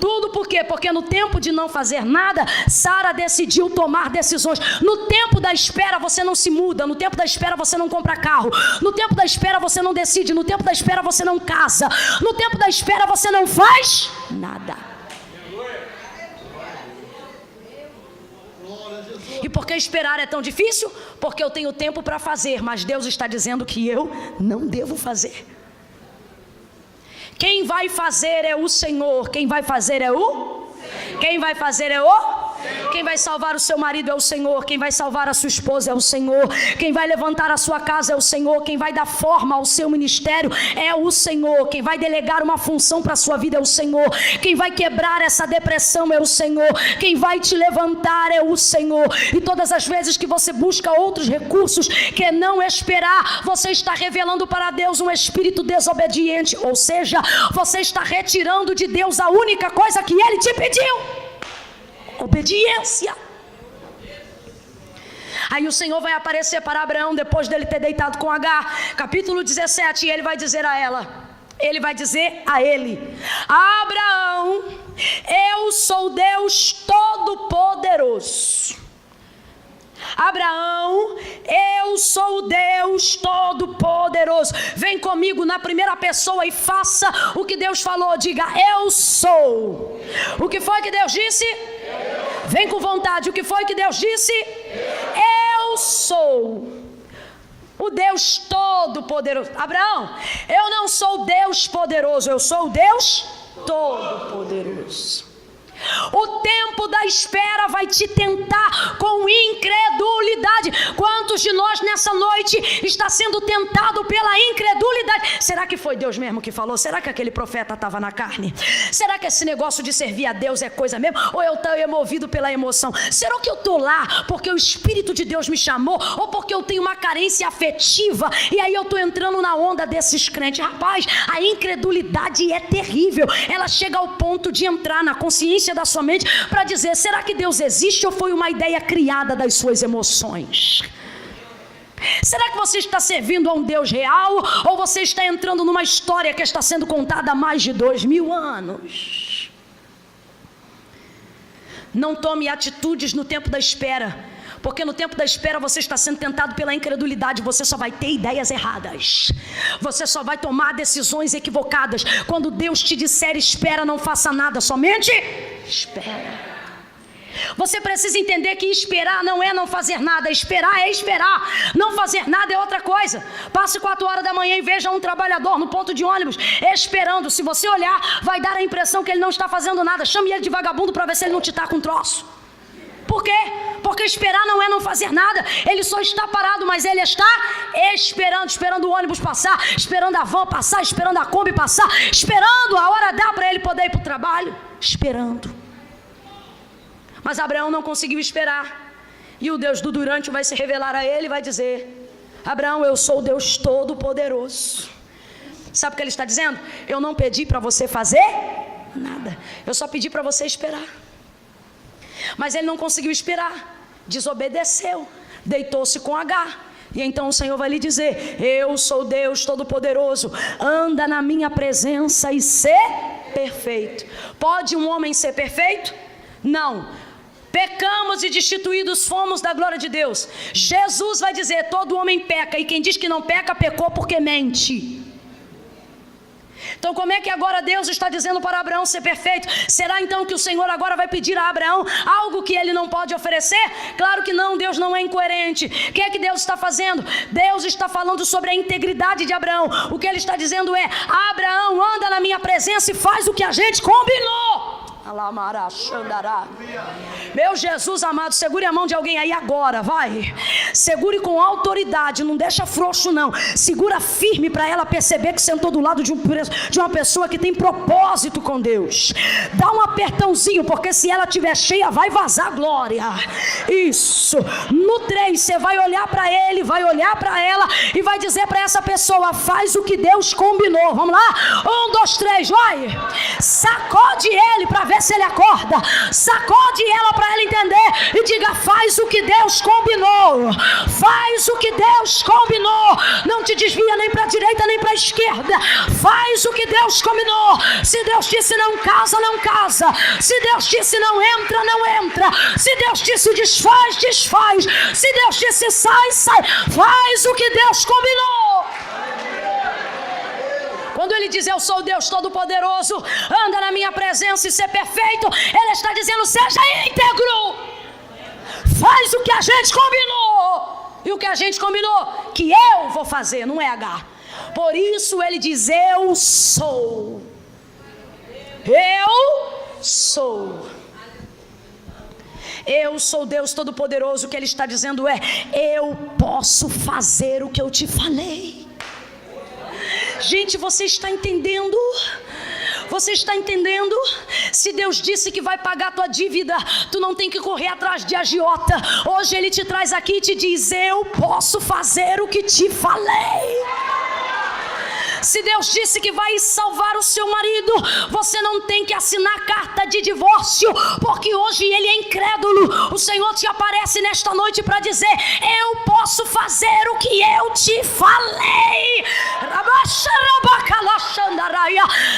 Tudo por quê? Porque no tempo de não fazer nada, Sara decidiu tomar decisões. No tempo da espera você não se muda, no tempo da espera você não compra carro, no tempo da espera você não decide, no tempo da espera você não casa, no tempo da espera você não faz nada. E por que esperar é tão difícil? Porque eu tenho tempo para fazer, mas Deus está dizendo que eu não devo fazer. Quem vai fazer é o Senhor. Quem vai fazer é o? Quem vai fazer é o? Quem vai salvar o seu marido é o Senhor. Quem vai salvar a sua esposa é o Senhor. Quem vai levantar a sua casa é o Senhor. Quem vai dar forma ao seu ministério é o Senhor. Quem vai delegar uma função para a sua vida é o Senhor. Quem vai quebrar essa depressão é o Senhor. Quem vai te levantar é o Senhor. E todas as vezes que você busca outros recursos que não esperar, você está revelando para Deus um espírito desobediente. Ou seja, você está retirando de Deus a única coisa que Ele te pediu: obediência. Aí o Senhor vai aparecer para Abraão depois dele ter deitado com Agar, capítulo 17, e ele vai dizer a ela, ele vai dizer a ele: Abraão, eu sou Deus Todo-Poderoso. Abraão, eu sou o Deus Todo-Poderoso. Vem comigo na primeira pessoa e faça o que Deus falou. Diga: eu sou. O que foi que Deus disse? Vem com vontade. O que foi que Deus disse? Eu sou o Deus Todo-Poderoso. Abraão, eu não sou o Deus poderoso, eu sou o Deus Todo-Poderoso. O tempo da espera vai te tentar com incredulidade. Quantos de nós nessa noite está sendo tentado pela incredulidade? Será que foi Deus mesmo que falou? Será que aquele profeta estava na carne? Será que esse negócio de servir a Deus é coisa mesmo? Ou eu estou movido pela emoção? Será que eu estou lá porque o Espírito de Deus me chamou? Ou porque eu tenho uma carência afetiva e aí eu estou entrando na onda desses crentes? Rapaz, a incredulidade é terrível. Ela chega ao ponto de entrar na consciência da sua mente para dizer: será que Deus existe ou foi uma ideia criada das suas emoções? Será que você está servindo a um Deus real ou você está entrando numa história que está sendo contada há mais de 2000 anos? Não tome atitudes no tempo da espera, porque no tempo da espera você está sendo tentado pela incredulidade. Você só vai ter ideias erradas, você só vai tomar decisões equivocadas. Quando Deus te disser espera, não faça nada, somente espera. Você precisa entender que esperar não é não fazer nada. Esperar é esperar. Não fazer nada é outra coisa. Passe 4 horas da manhã e veja um trabalhador no ponto de ônibus esperando. Se você olhar, vai dar a impressão que ele não está fazendo nada. Chame ele de vagabundo para ver se ele não te taca um troço. Por quê? Porque esperar não é não fazer nada. Ele só está parado, mas ele está esperando o ônibus passar, esperando a van passar, esperando a Kombi passar, esperando a hora dar para ele poder ir para o trabalho, esperando. Mas Abraão não conseguiu esperar, e o Deus do durante vai se revelar a ele e vai dizer: Abraão, eu sou o Deus Todo-Poderoso. Sabe o que ele está dizendo? Eu não pedi para você fazer nada, eu só pedi para você esperar. Mas ele não conseguiu esperar, desobedeceu, deitou-se com Agar. E então o Senhor vai lhe dizer: eu sou Deus Todo-Poderoso, anda na minha presença e ser perfeito. Pode um homem ser perfeito? Não. Pecamos e destituídos fomos da glória de Deus. Jesus vai dizer: todo homem peca, e quem diz que não peca, pecou porque mente. Então como é que agora Deus está dizendo para Abraão ser perfeito? Será então que o Senhor agora vai pedir a Abraão algo que ele não pode oferecer? Claro que não, Deus não é incoerente. O que é que Deus está fazendo? Deus está falando sobre a integridade de Abraão. O que ele está dizendo é: Abraão, anda na minha presença e faz o que a gente combinou. Meu Jesus amado, segure a mão de alguém aí agora, vai. Segure com autoridade, não deixa frouxo não. Segura firme para ela perceber que sentou do lado de uma pessoa que tem propósito com Deus. Dá um apertãozinho, porque se ela estiver cheia, vai vazar glória. Isso. No 3, você vai olhar para ele, vai olhar para ela e vai dizer para essa pessoa: faz o que Deus combinou. Vamos lá? 1, 2, 3, vai. Sacode ele para ver se ele acorda. Sacode ela para ela entender e diga: faz o que Deus combinou. Faz o que Deus combinou. Não te desvia nem para a direita nem para a esquerda. Faz o que Deus combinou. Se Deus disse não casa, não casa. Se Deus disse não entra, não entra. Se Deus disse desfaz, desfaz. Se Deus disse sai, sai. Faz o que Deus combinou. Quando ele diz: eu sou o Deus Todo-Poderoso, anda na minha presença e ser perfeito, ele está dizendo: seja íntegro. Faz o que a gente combinou. E o que a gente combinou? Que eu vou fazer, não é Agar. Por isso ele diz: eu sou. Eu sou. Eu sou Deus Todo-Poderoso. O que ele está dizendo é: eu posso fazer o que eu te falei. Gente, você está entendendo? Você está entendendo? Se Deus disse que vai pagar a tua dívida, tu não tem que correr atrás de agiota. Hoje ele te traz aqui e te diz: eu posso fazer o que te falei. Se Deus disse que vai salvar o seu marido, você não tem que assinar carta de divórcio, porque hoje ele é incrédulo. O Senhor te aparece nesta noite para dizer: eu posso fazer o que eu te falei.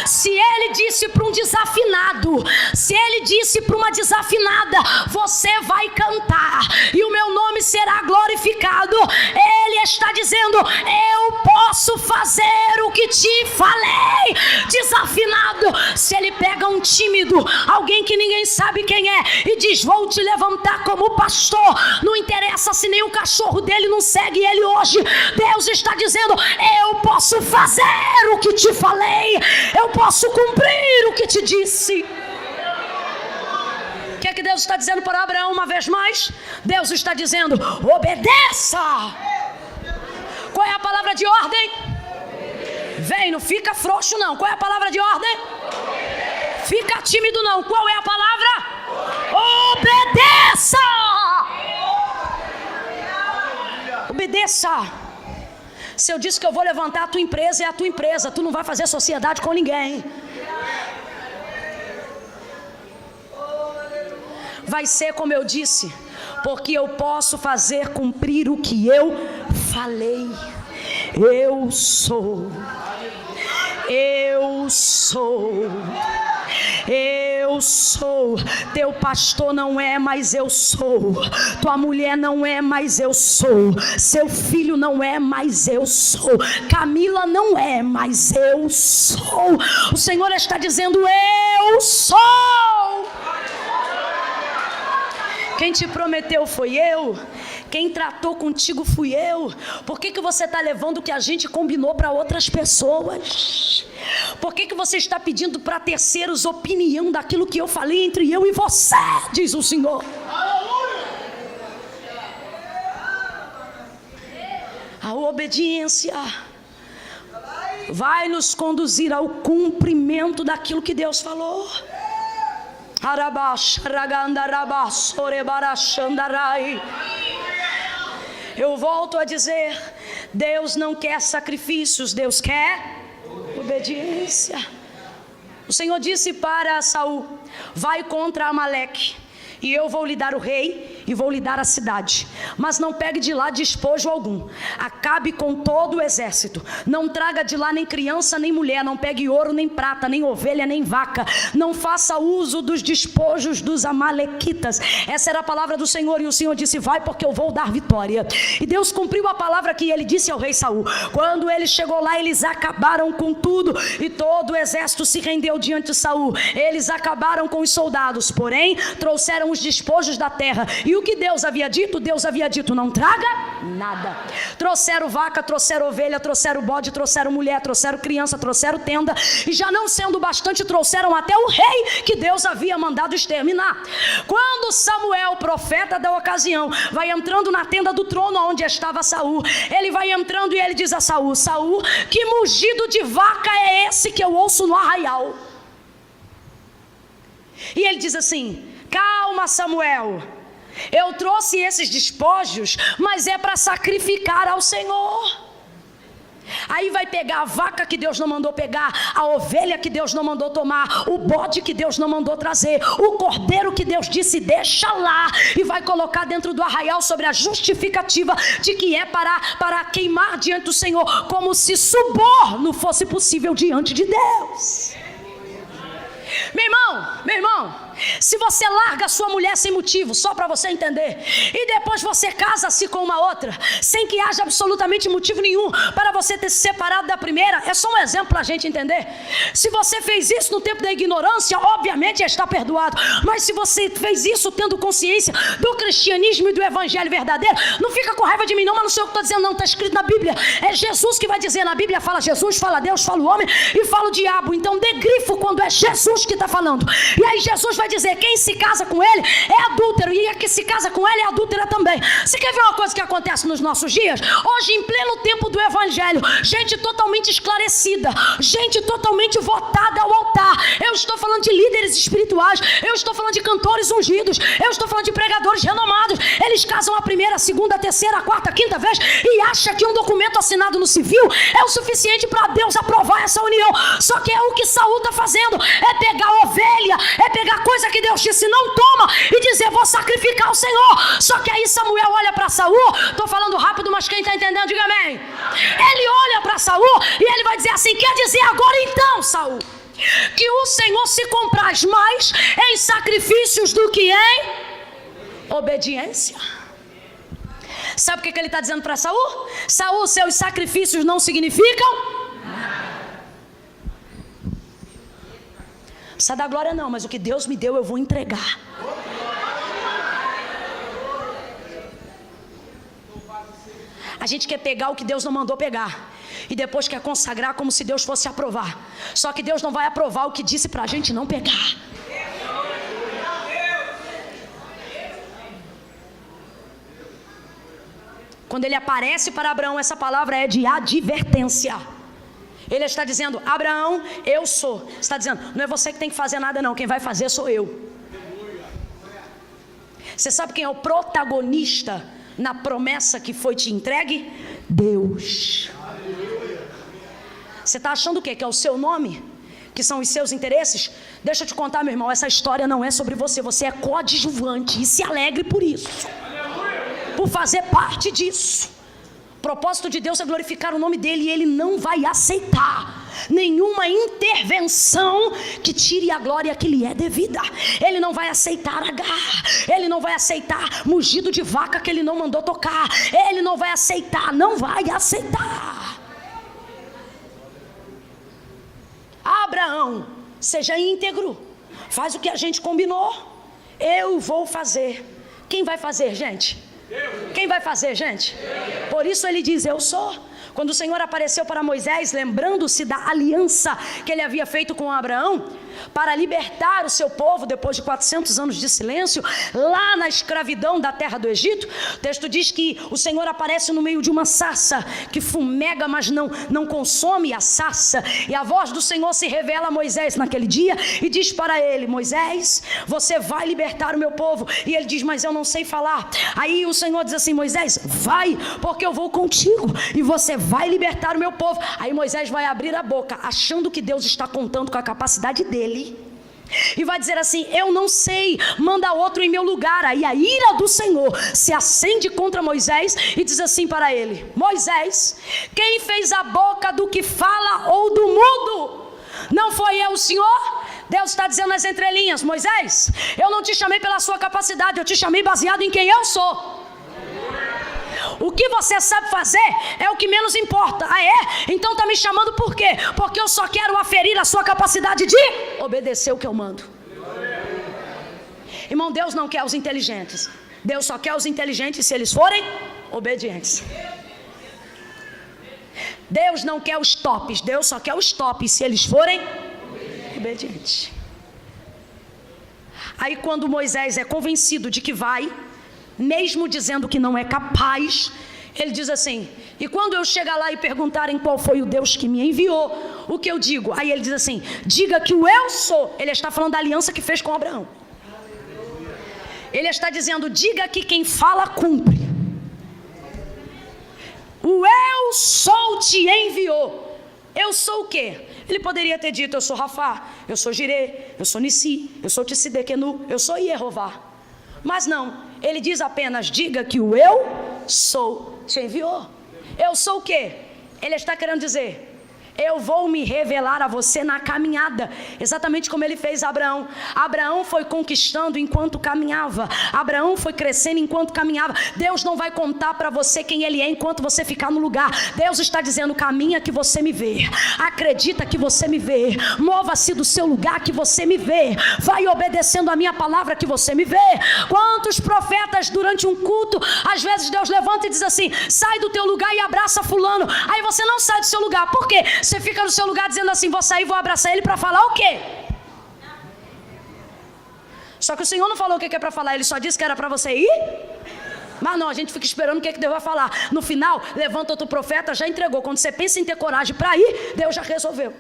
Se ele disse para um desafinado, se ele disse para uma desafinada: você vai cantar e o meu nome será glorificado, ele está dizendo: eu posso fazer o que te falei. Desafinado, se ele pega um tímido, alguém que ninguém sabe quem é, e diz: vou te levantar como pastor, não interessa se nem o cachorro dele não segue ele hoje. Deus está dizendo: eu posso fazer o que te falei, eu posso cumprir o que te disse. O que é que Deus está dizendo para Abraão uma vez mais? Deus está dizendo: obedeça. Qual é a palavra de ordem? Vem, não fica frouxo não. Qual é a palavra de ordem? Fica tímido não. Qual é a palavra? Obedeça. Obedeça. Se eu disse que eu vou levantar a tua empresa, é a tua empresa. Tu não vai fazer sociedade com ninguém. Vai ser como eu disse, porque eu posso fazer cumprir o que eu falei. Eu sou. Eu sou. Eu sou. Teu pastor não é, mas eu sou. Tua mulher não é, mas eu sou. Seu filho não é, mas eu sou. Camila não é, mas eu sou. O Senhor está dizendo: eu sou. Quem te prometeu foi eu. Quem tratou contigo fui eu. Por que você está levando o que a gente combinou para outras pessoas? Por que você está pedindo para terceiros opinião daquilo que eu falei entre eu e você? Diz o Senhor. A obediência vai nos conduzir ao cumprimento daquilo que Deus falou. Eu volto a dizer: Deus não quer sacrifícios, Deus quer obediência. O Senhor disse para Saul: vai contra Amaleque, e eu vou lhe dar o rei e vou lhe dar a cidade, mas não pegue de lá despojo algum. Acabe com todo o exército. Não traga de lá nem criança nem mulher. Não pegue ouro nem prata, nem ovelha nem vaca. Não faça uso dos despojos dos amalequitas. Essa era a palavra do Senhor, e o Senhor disse: vai, porque eu vou dar vitória. E Deus cumpriu a palavra que ele disse ao rei Saul. Quando ele chegou lá, eles acabaram com tudo, e todo o exército se rendeu diante de Saul. Eles acabaram com os soldados, porém trouxeram os despojos da terra. E o que Deus havia dito? Deus havia dito: não traga nada. Trouxeram vaca, trouxeram ovelha, trouxeram bode, trouxeram mulher, trouxeram criança, trouxeram tenda, e já não sendo bastante, trouxeram até o rei que Deus havia mandado exterminar. Quando Samuel, profeta da ocasião, vai entrando na tenda do trono onde estava Saul, ele vai entrando e ele diz a Saul: Saul, que mugido de vaca é esse que eu ouço no arraial? E ele diz assim: calma, Samuel, eu trouxe esses despojos, mas é para sacrificar ao Senhor. Aí vai pegar a vaca que Deus não mandou pegar, a ovelha que Deus não mandou tomar, o bode que Deus não mandou trazer, o cordeiro que Deus disse deixa lá, e vai colocar dentro do arraial sobre a justificativa de que é para queimar diante do Senhor, como se suborno fosse possível diante de Deus. Meu irmão, se você larga a sua mulher sem motivo, só para você entender, e depois você casa-se com uma outra, sem que haja absolutamente motivo nenhum para você ter se separado da primeira, é só um exemplo para a gente entender. Se você fez isso no tempo da ignorância, obviamente está perdoado. Mas se você fez isso tendo consciência do cristianismo e do evangelho verdadeiro, não fica com raiva de mim não, mas não sei o que estou dizendo não, está escrito na Bíblia. É Jesus que vai dizer, na Bíblia fala Jesus, fala Deus, fala o homem e fala o diabo. Então dê grifo quando é Jesus que está falando. E aí Jesus vai dizer: dizer, quem se casa com ele é adúltero, e a que se casa com ele é adúltera também. Você quer ver uma coisa que acontece nos nossos dias? Hoje, em pleno tempo do evangelho, gente totalmente esclarecida, gente totalmente votada ao altar. Eu estou falando de líderes espirituais, eu estou falando de cantores ungidos, eu estou falando de pregadores renomados. Eles casam a primeira, a segunda, a terceira, a quarta, a quinta vez e acham que um documento assinado no civil é o suficiente para Deus aprovar essa união. Só que é o que Saul está fazendo, é pegar ovelha, é pegar coisa que Deus disse não toma e dizer vou sacrificar o Senhor. Só que aí Samuel olha para Saul, estou falando rápido, mas quem está entendendo, diga amém. Ele olha para Saul e ele vai dizer assim, quer dizer agora então, Saul, que o Senhor se compraz mais em sacrifícios do que em obediência. Sabe o que ele está dizendo para Saul? Saul, seus sacrifícios não significam nada. Não precisa dar glória não, mas o que Deus me deu eu vou entregar. A gente quer pegar o que Deus não mandou pegar e depois quer consagrar como se Deus fosse aprovar. Só que Deus não vai aprovar o que disse para a gente não pegar. Quando ele aparece para Abraão, essa palavra é de advertência. Ele está dizendo, Abraão, eu sou. Está dizendo, não é você que tem que fazer nada não, quem vai fazer sou eu. Você sabe quem é o protagonista na promessa que foi te entregue? Deus. Você está achando o quê? Que é o seu nome? Que são os seus interesses? Deixa eu te contar, meu irmão, essa história não é sobre você. Você é coadjuvante e se alegre por isso, por fazer parte disso. O propósito de Deus é glorificar o nome dele e ele não vai aceitar nenhuma intervenção que tire a glória que lhe é devida. Ele não vai aceitar agar, ele não vai aceitar mugido de vaca que ele não mandou tocar, ele não vai aceitar, não vai aceitar. Abraão, seja íntegro, faz o que a gente combinou, eu vou fazer. Quem vai fazer, gente? Quem vai fazer, gente? Por isso ele diz, eu sou. Quando o Senhor apareceu para Moisés, lembrando-se da aliança que ele havia feito com Abraão, para libertar o seu povo depois de 400 anos de silêncio, lá na escravidão da terra do Egito, o texto diz que o Senhor aparece no meio de uma sarça, que fumega, mas não consome a sarça, e a voz do Senhor se revela a Moisés naquele dia, e diz para ele, Moisés, você vai libertar o meu povo, e ele diz, mas eu não sei falar. Aí o Senhor diz assim, Moisés, vai, porque eu vou contigo, e você vai libertar o meu povo. Aí Moisés vai abrir a boca, achando que Deus está contando com a capacidade dele, e vai dizer assim, eu não sei, manda outro em meu lugar. Aí a ira do Senhor se acende contra Moisés e diz assim para ele, Moisés, quem fez a boca do que fala ou do mudo? Não foi eu, o Senhor? Deus está dizendo nas entrelinhas, Moisés, eu não te chamei pela sua capacidade, eu te chamei baseado em quem eu sou. O que você sabe fazer é o que menos importa. Ah, é? Então está me chamando por quê? Porque eu só quero aferir a sua capacidade de obedecer o que eu mando. Irmão, Deus não quer os inteligentes. Deus só quer os inteligentes se eles forem obedientes. Deus não quer os tops. Deus só quer os tops se eles forem obedientes. Aí quando Moisés é convencido de que vai, mesmo dizendo que não é capaz, ele diz assim, e quando eu chegar lá e perguntarem qual foi o Deus que me enviou, o que eu digo? Aí ele diz assim, diga que o eu sou. Ele está falando da aliança que fez com Abraão. Ele está dizendo, diga que quem fala cumpre. O eu sou te enviou. Eu sou o quê? Ele poderia ter dito, eu sou Rafá, eu sou Jirê, eu sou Nissi, eu sou Tsidekenu, eu sou Yehová. Mas não, ele diz apenas, diga que o eu sou te enviou. Eu sou o quê? Ele está querendo dizer, eu vou me revelar a você na caminhada, exatamente como ele fez a Abraão. Abraão foi conquistando enquanto caminhava, Abraão foi crescendo enquanto caminhava. Deus não vai contar para você quem ele é enquanto você ficar no lugar. Deus está dizendo, caminha que você me vê, acredita que você me vê, mova-se do seu lugar que você me vê, vai obedecendo a minha palavra que você me vê. Quantos profetas durante um culto, às vezes Deus levanta e diz assim, sai do teu lugar e abraça fulano. Aí você não sai do seu lugar, por quê? Você fica no seu lugar dizendo assim, vou sair, vou abraçar ele para falar o quê? Só que o Senhor não falou o que é para falar, Ele só disse que era para você ir. Mas não, a gente fica esperando o que Deus vai falar. No final, levanta outro profeta, já entregou. Quando você pensa em ter coragem para ir, Deus já resolveu.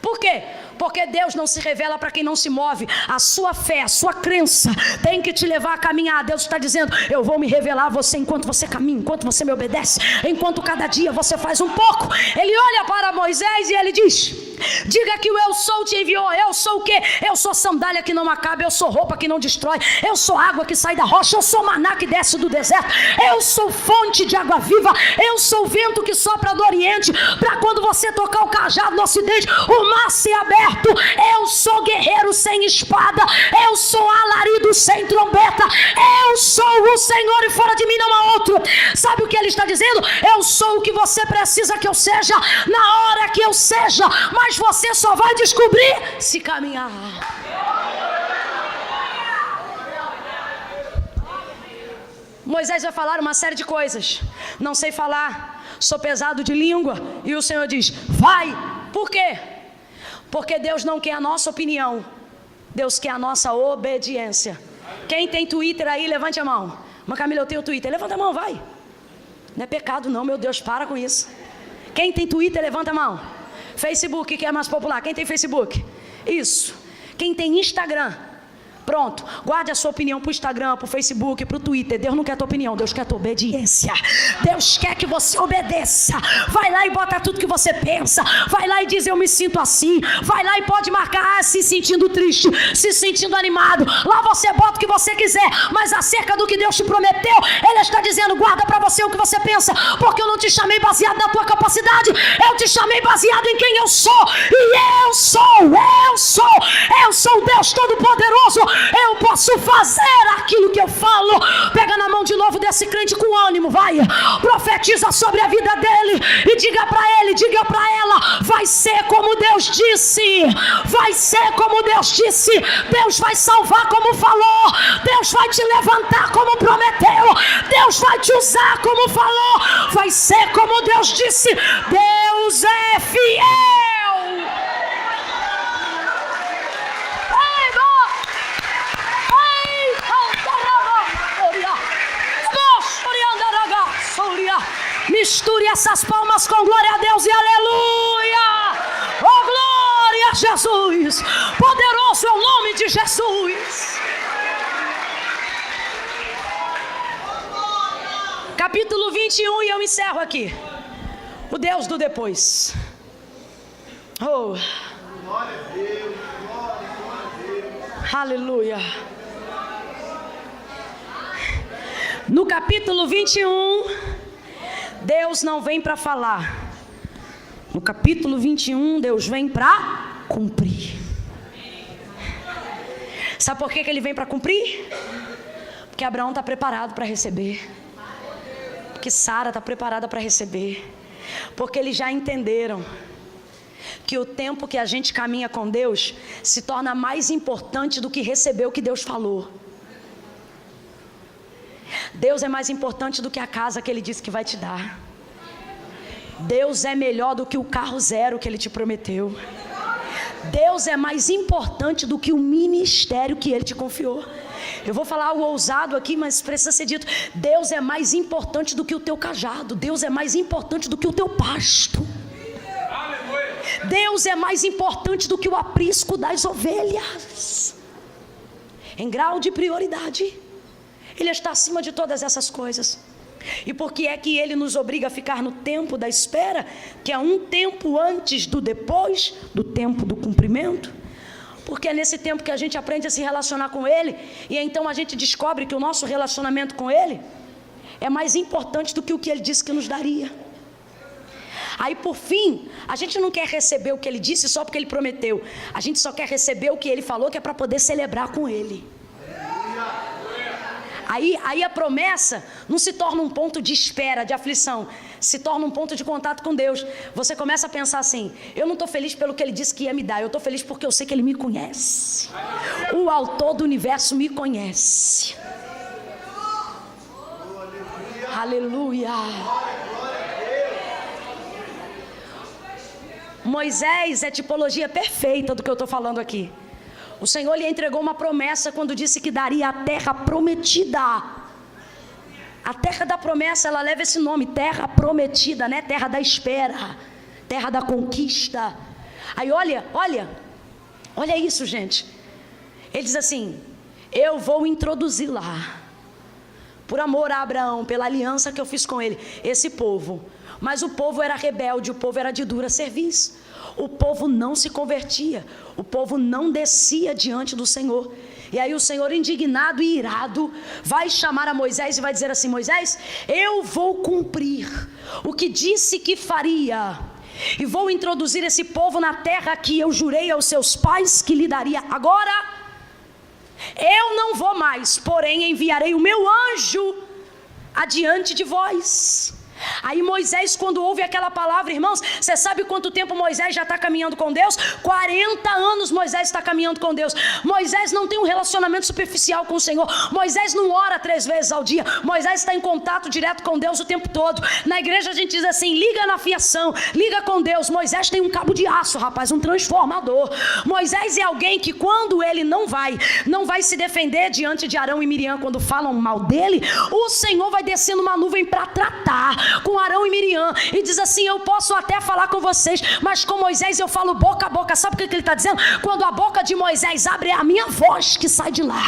Por quê? Porque Deus não se revela para quem não se move. A sua fé, a sua crença tem que te levar a caminhar. Deus está dizendo, eu vou me revelar a você enquanto você caminha, enquanto você me obedece, enquanto cada dia você faz um pouco. Ele olha para Moisés e ele diz, diga que o eu sou te enviou. Eu sou o quê? Eu sou sandália que não acaba, eu sou roupa que não destrói, eu sou água que sai da rocha, eu sou maná que desce do deserto, eu sou fonte de água viva, eu sou vento que sopra do oriente, para quando você tocar o cajado no ocidente, o mar se aberto. Eu sou guerreiro sem espada, eu sou alarido sem trombeta, eu sou o Senhor e fora de mim não há outro. Sabe o que ele está dizendo? Eu sou o que você precisa que eu seja, na hora que eu seja, mas você só vai descobrir se caminhar. Moisés vai falar uma série de coisas. Não sei falar, sou pesado de língua. E o Senhor diz, vai. Por quê? Porque Deus não quer a nossa opinião, Deus quer a nossa obediência. Quem tem Twitter aí, levante a mão. Mas Camila, eu tenho Twitter. Levanta a mão, vai. Não é pecado não, meu Deus, para com isso. Quem tem Twitter, levanta a mão. Facebook, que é mais popular. Quem tem Facebook? Isso. Quem tem Instagram? Pronto, guarde a sua opinião para o Instagram, para o Facebook, para o Twitter. Deus não quer a tua opinião, Deus quer a tua obediência. Deus quer que você obedeça. Vai lá e bota tudo que você pensa. Vai lá e diz, eu me sinto assim. Vai lá e pode marcar, se sentindo triste, se sentindo animado. Lá você bota o que você quiser. Mas acerca do que Deus te prometeu, Ele está dizendo, guarda para você o que você pensa. Porque eu não te chamei baseado na tua capacidade. Eu te chamei baseado em quem eu sou. E eu sou o Deus Todo-Poderoso. Eu posso fazer aquilo que eu falo. Pega na mão de novo desse crente com ânimo, vai. Profetiza sobre a vida dele e diga para ele, diga para ela, vai ser como Deus disse. Vai ser como Deus disse. Deus vai salvar como falou. Deus vai te levantar como prometeu. Deus vai te usar como falou. Vai ser como Deus disse. Deus é fiel. Misture essas palmas com glória a Deus e aleluia. Oh, glória a Jesus. Poderoso é o nome de Jesus. Capítulo 21 e eu encerro aqui. O Deus do depois. Oh. Aleluia. No capítulo 21, Deus não vem para falar. No capítulo 21, Deus vem para cumprir. Sabe por que Ele vem para cumprir? Porque Abraão está preparado para receber. Porque Sara está preparada para receber. Porque eles já entenderam que o tempo que a gente caminha com Deus se torna mais importante do que receber o que Deus falou. Deus é mais importante do que a casa que Ele disse que vai te dar. Deus é melhor do que o carro zero que Ele te prometeu. Deus é mais importante do que o ministério que Ele te confiou. Eu vou falar algo ousado aqui, mas precisa ser dito. Deus é mais importante do que o teu cajado. Deus é mais importante do que o teu pasto. Deus é mais importante do que o aprisco das ovelhas. Em grau de prioridade, Ele está acima de todas essas coisas. E por que é que Ele nos obriga a ficar no tempo da espera, que é um tempo antes do depois, do tempo do cumprimento? Porque é nesse tempo que a gente aprende a se relacionar com Ele, e então a gente descobre que o nosso relacionamento com Ele é mais importante do que o que Ele disse que nos daria. Aí por fim, a gente não quer receber o que Ele disse só porque Ele prometeu. A gente só quer receber o que Ele falou, que é para poder celebrar com Ele. Aí a promessa não se torna um ponto de espera, de aflição, se torna um ponto de contato com Deus. Você começa a pensar assim, eu não estou feliz pelo que Ele disse que ia me dar, eu estou feliz porque eu sei que Ele me conhece. O autor do universo me conhece. Aleluia. Moisés é tipologia perfeita do que eu estou falando aqui. O Senhor lhe entregou uma promessa quando disse que daria a terra prometida. A terra da promessa, ela leva esse nome, terra prometida, né? Terra da espera, terra da conquista. Aí olha isso, gente. Ele diz assim: eu vou introduzir lá, por amor a Abraão, pela aliança que eu fiz com ele, esse povo. Mas o povo era rebelde, o povo era de dura cerviz. O povo não se convertia, o povo não descia diante do Senhor. E aí o Senhor, indignado e irado, vai chamar a Moisés e vai dizer assim: Moisés, eu vou cumprir o que disse que faria, e vou introduzir esse povo na terra que eu jurei aos seus pais que lhe daria. Agora, eu não vou mais, porém enviarei o meu anjo adiante de vós. Aí Moisés, quando ouve aquela palavra, irmãos, você sabe quanto tempo Moisés já está caminhando com Deus? 40 anos Moisés está caminhando com Deus. Moisés não tem um relacionamento superficial com o Senhor. Moisés não ora 3 vezes ao dia. Moisés está em contato direto com Deus o tempo todo. Na igreja a gente diz assim: liga na fiação, liga com Deus. Moisés tem um cabo de aço, rapaz, um transformador. Moisés é alguém que, quando ele não vai se defender diante de Arão e Miriam quando falam mal dele, o Senhor vai descendo uma nuvem para tratar com Arão e Miriam, e diz assim: eu posso até falar com vocês, mas com Moisés eu falo boca a boca. Sabe o que ele está dizendo? Quando a boca de Moisés abre, é a minha voz que sai de lá.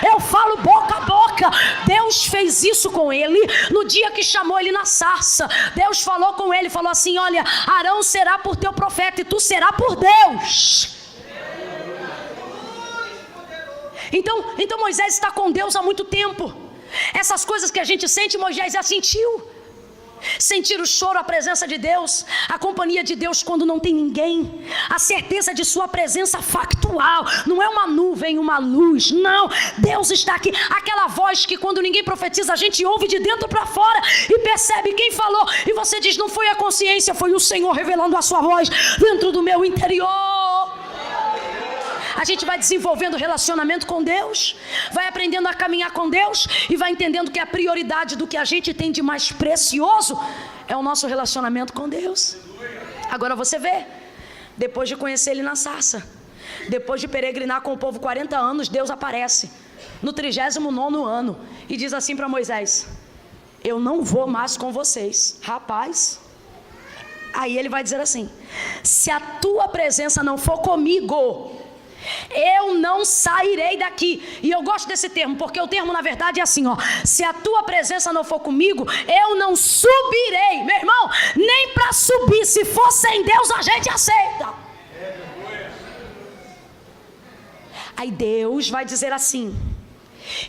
Eu falo boca a boca. Deus fez isso com ele no dia que chamou ele na sarça. Deus falou com ele, falou assim: olha, Arão será por teu profeta e tu será por Deus. Então Moisés está com Deus há muito tempo. Essas coisas que a gente sente, Moisés já sentiu. Sentir o choro, a presença de Deus, a companhia de Deus quando não tem ninguém, a certeza de sua presença factual, não é uma nuvem, uma luz, não, Deus está aqui. Aquela voz que quando ninguém profetiza a gente ouve de dentro para fora e percebe quem falou, e você diz: não foi a consciência, foi o Senhor revelando a sua voz dentro do meu interior. A gente vai desenvolvendo relacionamento com Deus, vai aprendendo a caminhar com Deus e vai entendendo que a prioridade do que a gente tem de mais precioso é o nosso relacionamento com Deus. Agora você vê, depois de conhecer ele na sarça, depois de peregrinar com o povo 40 anos, Deus aparece no 39º ano e diz assim para Moisés: eu não vou mais com vocês. Rapaz, aí ele vai dizer assim: se a tua presença não for comigo, eu não sairei daqui. E eu gosto desse termo, porque o termo na verdade é assim, ó: se a tua presença não for comigo, eu não subirei. Meu irmão, nem para subir, se for sem Deus a gente aceita. Aí Deus vai dizer assim: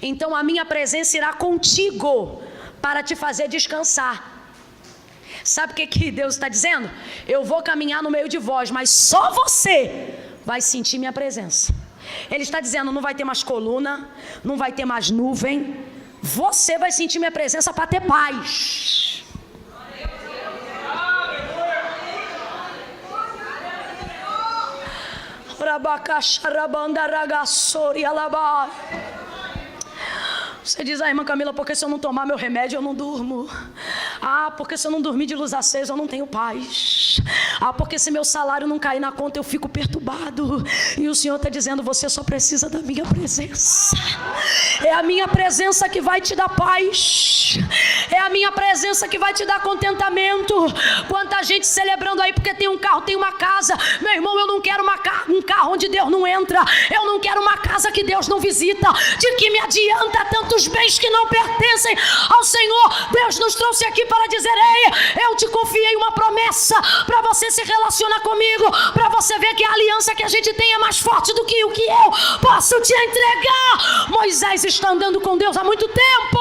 então a minha presença irá contigo para te fazer descansar. Sabe o que Deus está dizendo? Eu vou caminhar no meio de vós, mas só você vai sentir minha presença. Ele está dizendo: não vai ter mais coluna, não vai ter mais nuvem, você vai sentir minha presença para ter paz. Você diz: irmã Camila, porque se eu não tomar meu remédio eu não durmo. Porque se eu não dormir de luz acesa eu não tenho paz. Porque se meu salário não cair na conta eu fico perturbado. E o Senhor está dizendo: você só precisa da minha presença. É a minha presença que vai te dar paz. É a minha presença que vai te dar contentamento. Quanta gente celebrando aí porque tem um carro, tem uma casa. Meu irmão, eu não quero um carro onde Deus não entra. Eu não quero uma casa que Deus não visita. De que me adianta tantos bens que não pertencem ao Senhor? Deus nos trouxe aqui para dizer: ei, eu te confiei uma promessa para você se relacionar comigo, para você ver que a aliança que a gente tem é mais forte do que o que eu posso te entregar. Moisés está andando com Deus há muito tempo.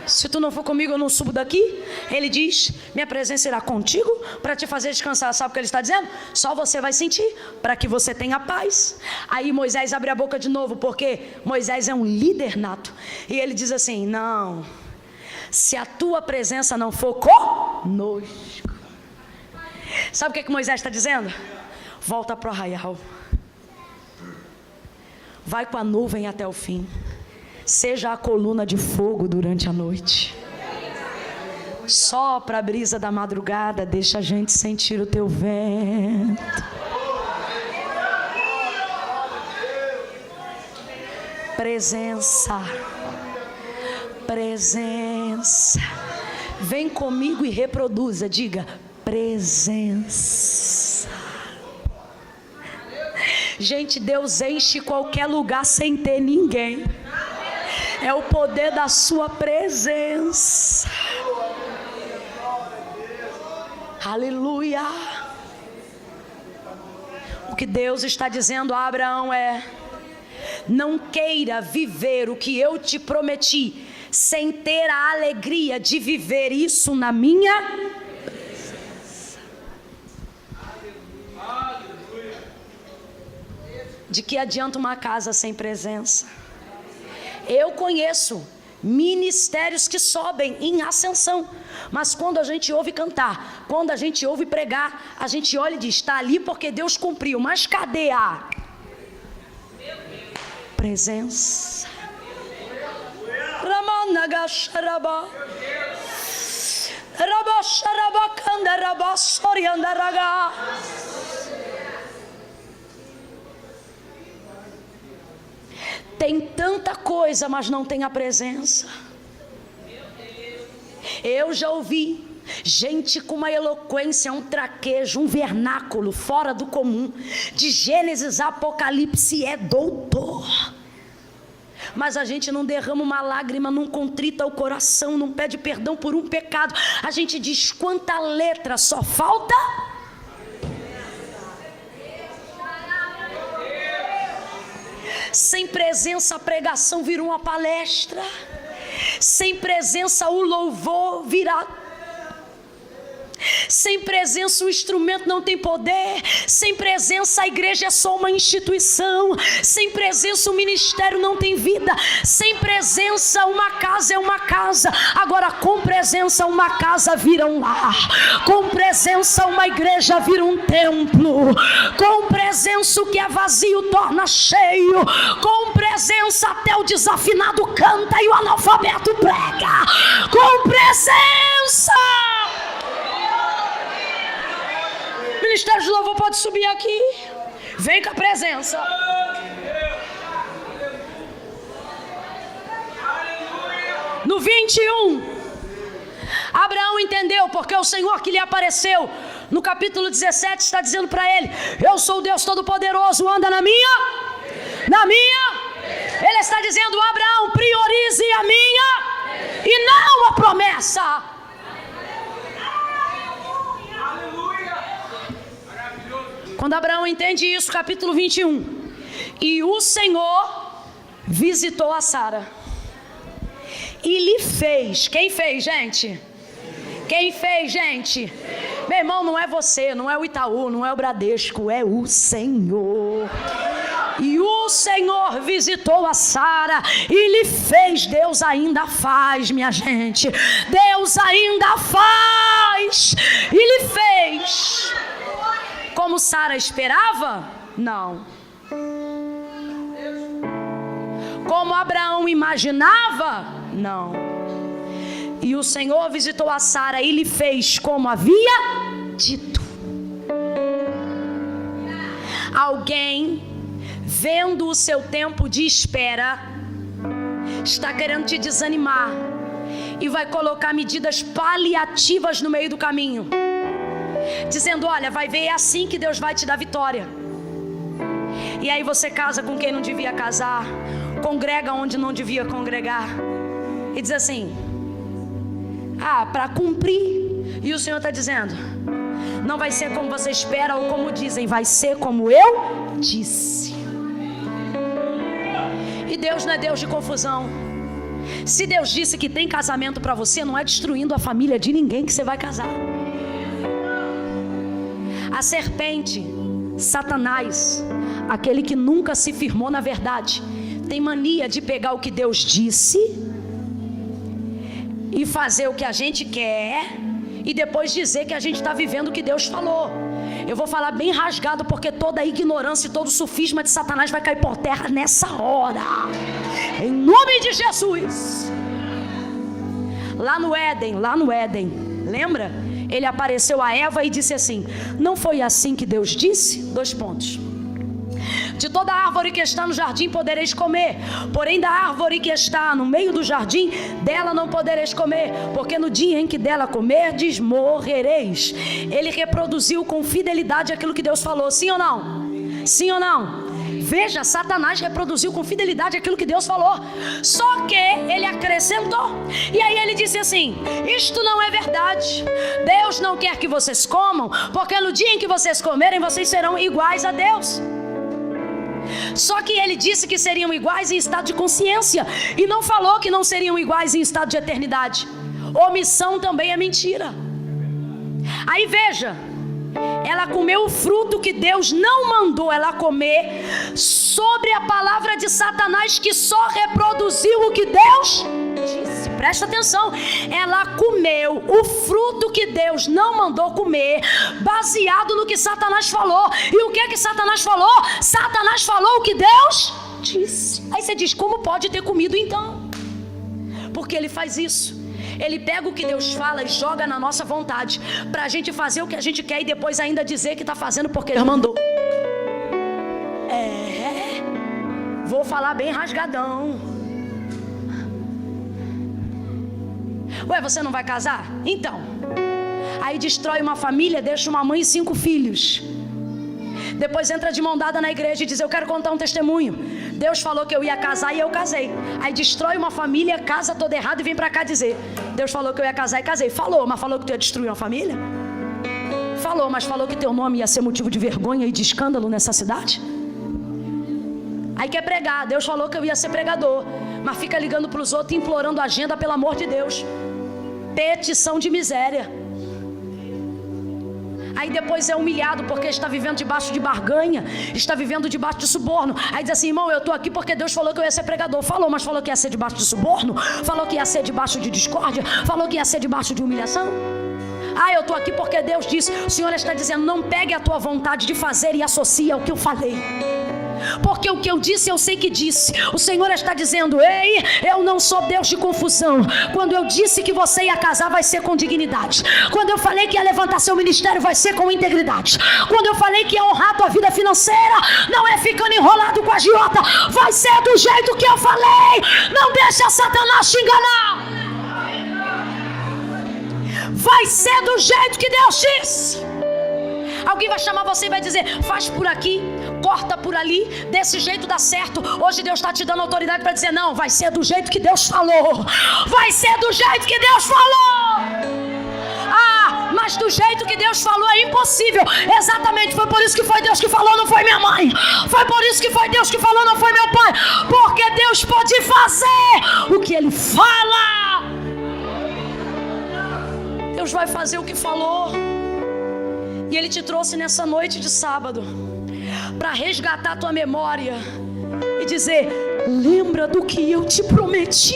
Se tu não for comigo eu não subo daqui. Ele diz: minha presença irá contigo para te fazer descansar. Sabe o que ele está dizendo? Só você vai sentir, para que você tenha paz. Aí Moisés abre a boca de novo, porque Moisés é um líder nato. E ele diz assim: não, se a tua presença não for conosco. Sabe o que Moisés está dizendo? Volta para o arraial, vai com a nuvem até o fim, seja a coluna de fogo durante a noite, sopra a brisa da madrugada, deixa a gente sentir o teu vento. Presença. Presença. Vem comigo e reproduza. Diga: presença. Gente, Deus enche qualquer lugar sem ter ninguém. É o poder da sua presença. Aleluia. O que Deus está dizendo a Abraão é: não queira viver o que eu te prometi sem ter a alegria de viver isso na minha presença. De que adianta uma casa sem presença? Eu conheço ministérios que sobem em ascensão, mas quando a gente ouve cantar, quando a gente ouve pregar, a gente olha e diz: está ali porque Deus cumpriu, mas cadê a presença? Ramanagasharaba Rabasharabakanda Rabasoriandaraga. Tem tanta coisa, mas não tem a presença. Eu já ouvi gente com uma eloquência, um traquejo, um vernáculo fora do comum. De Gênesis a Apocalipse é doutor. Mas a gente não derrama uma lágrima, não contrita o coração, não pede perdão por um pecado. A gente diz quanta letra, só falta... Sem presença a pregação vira uma palestra. Sem presença o louvor virá. Sem presença o instrumento não tem poder. Sem presença a igreja é só uma instituição. Sem presença o ministério não tem vida. Sem presença uma casa é uma casa. Agora com presença uma casa vira um lar. Com presença uma igreja vira um templo. Com presença o que é vazio torna cheio. Com presença até o desafinado canta e o analfabeto prega. Com presença. Ministério de louvor pode subir aqui. Vem com a presença. No 21, Abraão entendeu, porque o Senhor que lhe apareceu no capítulo 17 está dizendo para ele: eu sou o Deus Todo-Poderoso, anda na minha. Ele está dizendo: Abraão, priorize a minha e não a promessa. Quando Abraão entende isso, capítulo 21, e o Senhor visitou a Sara e lhe fez. Quem fez, gente? Quem fez, gente? Meu irmão, não é você, não é o Itaú, não é o Bradesco, é o Senhor. E o Senhor visitou a Sara e lhe fez. Deus ainda faz, minha gente. Deus ainda faz. E lhe fez. Como Sara esperava? Não. Como Abraão imaginava? Não. E o Senhor visitou a Sara e lhe fez como havia dito. Alguém, vendo o seu tempo de espera, está querendo te desanimar e vai colocar medidas paliativas no meio do caminho, dizendo: olha, vai ver, é assim que Deus vai te dar vitória. E aí você casa com quem não devia casar, congrega onde não devia congregar, e diz assim: para cumprir. E o Senhor está dizendo: não vai ser como você espera ou como dizem, vai ser como eu disse. E Deus não é Deus de confusão. Se Deus disse que tem casamento para você, não é destruindo a família de ninguém que você vai casar. A serpente, Satanás, aquele que nunca se firmou na verdade, tem mania de pegar o que Deus disse e fazer o que a gente quer e depois dizer que a gente está vivendo o que Deus falou. Eu vou falar bem rasgado, porque toda a ignorância e todo o sofisma de Satanás vai cair por terra nessa hora, em nome de Jesus. Lá no Éden, lembra? Ele apareceu a Eva e disse assim: não foi assim que Deus disse? 2 pontos. De toda árvore que está no jardim podereis comer, porém da árvore que está no meio do jardim, dela não podereis comer, porque no dia em que dela comerdes, morrereis. Ele reproduziu com fidelidade aquilo que Deus falou, sim ou não? Sim ou não? Veja, Satanás reproduziu com fidelidade aquilo que Deus falou. Só que ele acrescentou. E aí ele disse assim: isto não é verdade. Deus não quer que vocês comam, porque no dia em que vocês comerem, vocês serão iguais a Deus. Só que ele disse que seriam iguais em estado de consciência, e não falou que não seriam iguais em estado de eternidade. Omissão também é mentira. Aí veja, ela comeu o fruto que Deus não mandou ela comer, sobre a palavra de Satanás, que só reproduziu o que Deus disse. Presta atenção, ela comeu o fruto que Deus não mandou comer, baseado no que Satanás falou. E o que é que Satanás falou? Satanás falou o que Deus disse. Aí você diz, como pode ter comido então? Porque ele faz isso. Ele pega o que Deus fala e joga na nossa vontade, pra gente fazer o que a gente quer e depois ainda dizer que tá fazendo porque Ele mandou. Vou falar bem rasgadão. Ué, você não vai casar? Então. Aí destrói uma família, deixa uma mãe e 5 filhos. Depois entra de mão dada na igreja e diz, eu quero contar um testemunho. Deus falou que eu ia casar e eu casei. Aí destrói uma família, casa toda errada e vem pra cá dizer, Deus falou que eu ia casar e casei. Falou, mas falou que tu ia destruir uma família? Falou, mas falou que teu nome ia ser motivo de vergonha e de escândalo nessa cidade? Aí quer pregar, Deus falou que eu ia ser pregador, mas fica ligando pros outros e implorando agenda, pelo amor de Deus. Petição de miséria. Aí depois é humilhado porque está vivendo debaixo de barganha, está vivendo debaixo de suborno. Aí diz assim, irmão, eu estou aqui porque Deus falou que eu ia ser pregador. Falou, mas falou que ia ser debaixo de suborno? Falou que ia ser debaixo de discórdia? Falou que ia ser debaixo de humilhação? Ah, eu estou aqui porque Deus disse. O Senhor está dizendo, não pegue a tua vontade de fazer e associe ao que eu falei. Porque o que eu disse, eu sei que disse. O Senhor está dizendo, ei, eu não sou Deus de confusão. Quando eu disse que você ia casar, vai ser com dignidade. Quando eu falei que ia levantar seu ministério, vai ser com integridade. Quando eu falei que ia honrar tua vida financeira, não é ficando enrolado com a agiota, vai ser do jeito que eu falei. Não deixa Satanás te enganar. Vai ser do jeito que Deus disse. Alguém vai chamar você e vai dizer, faz por aqui, corta por ali, desse jeito dá certo. Hoje Deus está te dando autoridade para dizer, não, vai ser do jeito que Deus falou. Vai ser do jeito que Deus falou. Ah, mas do jeito que Deus falou é impossível. Exatamente, foi por isso que foi Deus que falou, não foi minha mãe. Foi por isso que foi Deus que falou, não foi meu pai. Porque Deus pode fazer o que Ele fala. Deus vai fazer o que falou. E Ele te trouxe nessa noite de sábado para resgatar a tua memória e dizer, lembra do que eu te prometi.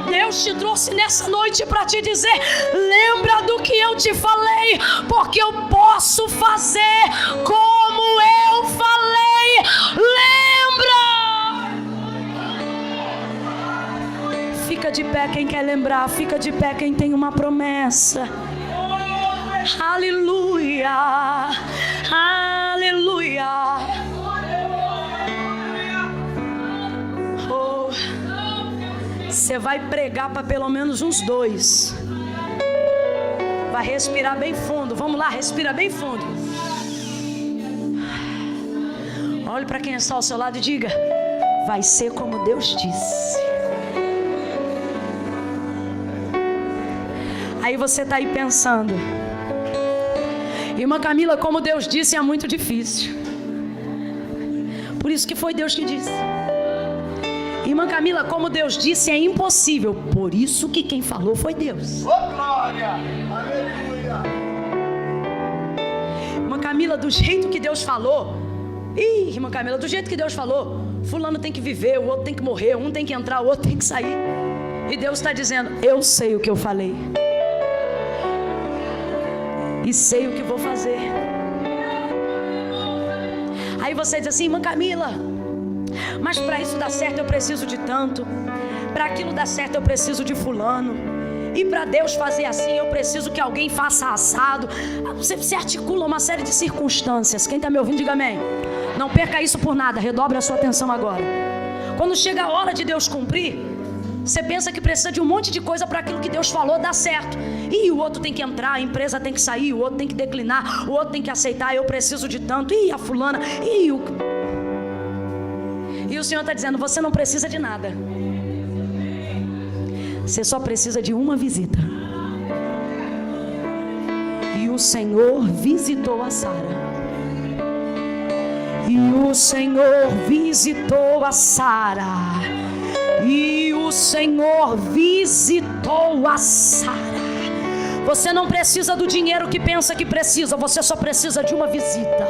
Deus te trouxe nessa noite para te dizer, lembra do que eu te falei, porque eu posso fazer como eu falei. Lembra? Fica de pé quem quer lembrar, fica de pé quem tem uma promessa. Aleluia, aleluia. Oh, você vai pregar para pelo menos uns 2. Vai respirar bem fundo. Vamos lá, respira bem fundo. Olhe para quem está ao seu lado e diga, vai ser como Deus disse. Aí você está aí pensando, irmã Camila, como Deus disse é muito difícil. Por isso que foi Deus que disse. Irmã Camila, como Deus disse é impossível. Por isso que quem falou foi Deus. Oh, glória! Aleluia! Irmã Camila, do jeito que Deus falou. Irmã Camila, do jeito que Deus falou, fulano tem que viver, o outro tem que morrer, um tem que entrar, o outro tem que sair. E Deus está dizendo, eu sei o que eu falei. E sei o que vou fazer. Aí você diz assim, irmã Camila, mas para isso dar certo eu preciso de tanto. Para aquilo dar certo eu preciso de fulano. E para Deus fazer assim, eu preciso que alguém faça assado. Você articula uma série de circunstâncias. Quem está me ouvindo, diga amém. Não perca isso por nada, redobre a sua atenção agora. Quando chega a hora de Deus cumprir, você pensa que precisa de um monte de coisa para aquilo que Deus falou dar certo. E o outro tem que entrar, a empresa tem que sair, o outro tem que declinar, o outro tem que aceitar, eu preciso de tanto. E a fulana, e o Senhor está dizendo, você não precisa de nada. Você só precisa de uma visita. E o Senhor visitou a Sara. E o Senhor visitou a Sara. E o Senhor visitou a Sara. Você não precisa do dinheiro que pensa que precisa. Você só precisa de uma visita.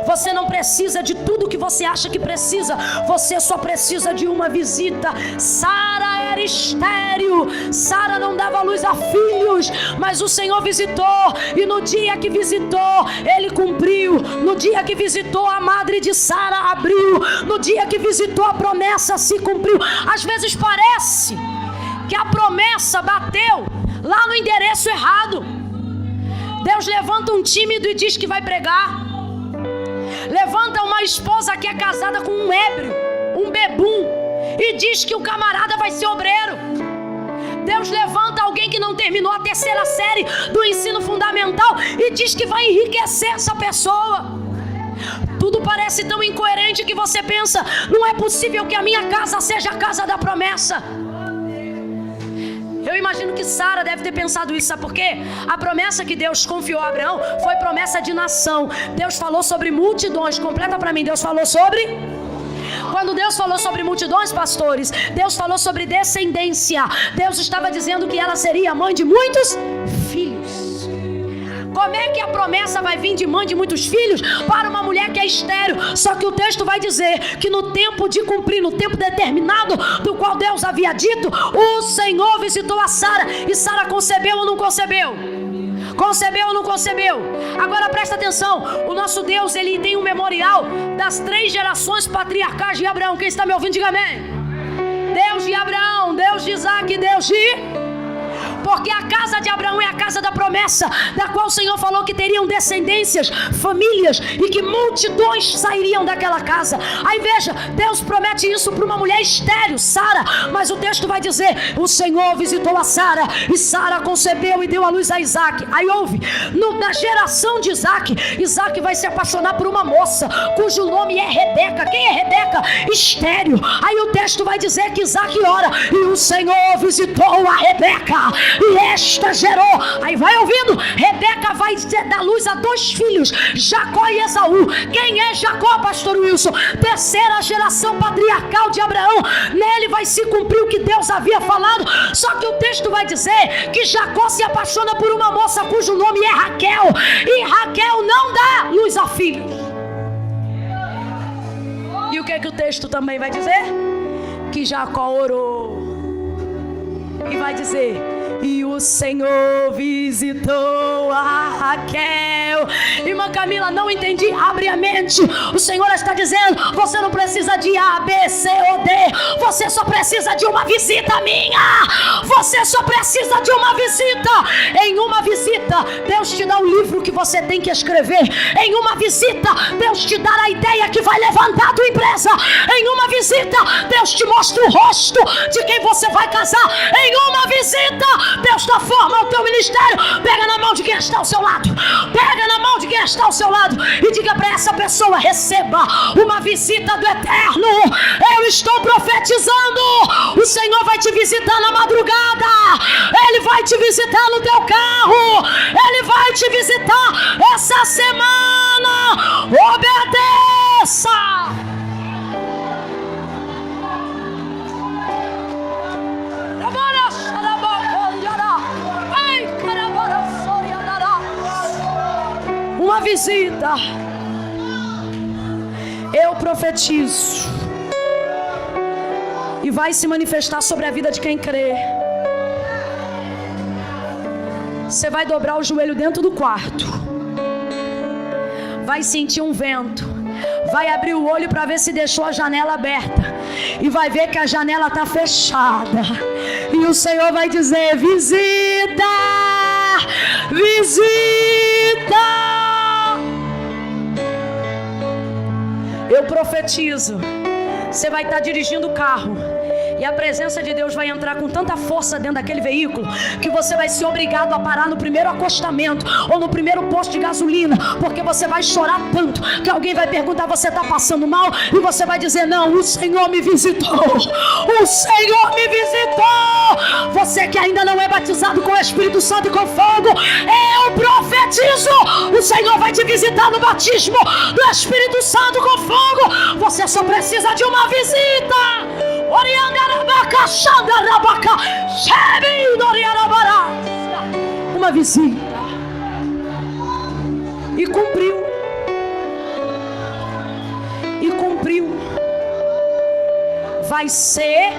Você não precisa de tudo que você acha que precisa. Você só precisa de uma visita. Sara era estéril. Sara não dava luz a filhos. Mas o Senhor visitou. E no dia que visitou, Ele cumpriu. No dia que visitou, a madre de Sara abriu. No dia que visitou, a promessa se cumpriu. Às vezes parece que a promessa bateu lá no endereço errado. Deus levanta um tímido e diz que vai pregar. Levanta uma esposa que é casada com um ébrio, um bebum, e diz que o camarada vai ser obreiro. Deus levanta alguém que não terminou a 3ª série do ensino fundamental e diz que vai enriquecer essa pessoa. Tudo parece tão incoerente que você pensa, não é possível que a minha casa seja a casa da promessa. Eu imagino que Sara deve ter pensado isso, sabe por quê? A promessa que Deus confiou a Abraão foi promessa de nação. Deus falou sobre multidões. Completa para mim, Deus falou sobre... Quando Deus falou sobre multidões, pastores, Deus falou sobre descendência. Deus estava dizendo que ela seria mãe de muitos filhos. Como é que a promessa vai vir de mãe de muitos filhos para uma mulher que é estéril? Só que o texto vai dizer que no tempo de cumprir, no tempo determinado do qual Deus havia dito, o Senhor visitou a Sara. E Sara concebeu ou não concebeu? Concebeu ou não concebeu? Agora presta atenção, o nosso Deus, Ele tem um memorial das 3 gerações patriarcais de Abraão. Quem está me ouvindo, diga amém. Deus de Abraão, Deus de Isaac, Deus de... Porque a casa de Abraão é a casa da promessa, da qual o Senhor falou que teriam descendências, famílias, e que multidões sairiam daquela casa. Aí veja, Deus promete isso para uma mulher estéril, Sara, mas o texto vai dizer, o Senhor visitou a Sara, e Sara concebeu e deu à luz a Isaac. Aí ouve, na geração de Isaac, Isaac vai se apaixonar por uma moça, cujo nome é Rebeca. Quem é Rebeca? Estéril. Aí o texto vai dizer que Isaac ora, e o Senhor visitou a Rebeca, e esta gerou. Aí vai ouvindo, Rebeca vai dar luz a 2 filhos, Jacó e Esaú. Quem é Jacó, pastor Wilson? 3ª geração patriarcal de Abraão. Nele vai se cumprir o que Deus havia falado. Só que o texto vai dizer que Jacó se apaixona por uma moça cujo nome é Raquel, e Raquel não dá luz a filhos. E o que é que o texto também vai dizer? Que Jacó orou e vai dizer, e o Senhor visitou a Raquel. Irmã Camila, não entendi, abre a mente. O Senhor está dizendo, você não precisa de A, B, C ou D. Você só precisa de uma visita minha. Você só precisa de uma visita. Em uma visita, Deus te dá o livro que você tem que escrever. Em uma visita, Deus te dá a ideia que vai levantar a tua empresa. Em uma visita, Deus te mostra o rosto de quem você vai casar. Em uma visita, Deus dá forma ao teu ministério. Pega na mão de quem está ao seu lado. Pega na mão de quem está ao seu lado e diga para essa pessoa, receba uma visita do Eterno. Eu estou profetizando. O Senhor vai te visitar na madrugada. Ele vai te visitar no teu carro. Ele vai te visitar essa semana. Obedeça. Uma visita. Eu profetizo e vai se manifestar sobre a vida de quem crê. Você vai dobrar o joelho dentro do quarto, vai sentir um vento, vai abrir o olho para ver se deixou a janela aberta e vai ver que a janela está fechada. E o Senhor vai dizer: visita, visita. Eu profetizo, você vai estar dirigindo o carro e a presença de Deus vai entrar com tanta força dentro daquele veículo que você vai ser obrigado a parar no primeiro acostamento ou no primeiro posto de gasolina, porque você vai chorar tanto que alguém vai perguntar: você está passando mal? E você vai dizer: não, o Senhor me visitou, o Senhor me visitou. Você que ainda não é batizado com o Espírito Santo e com fogo, eu profetizo, o Senhor vai te visitar no batismo do Espírito Santo com fogo. Você só precisa de uma visita. Uma visita. E cumpriu. E cumpriu. Vai ser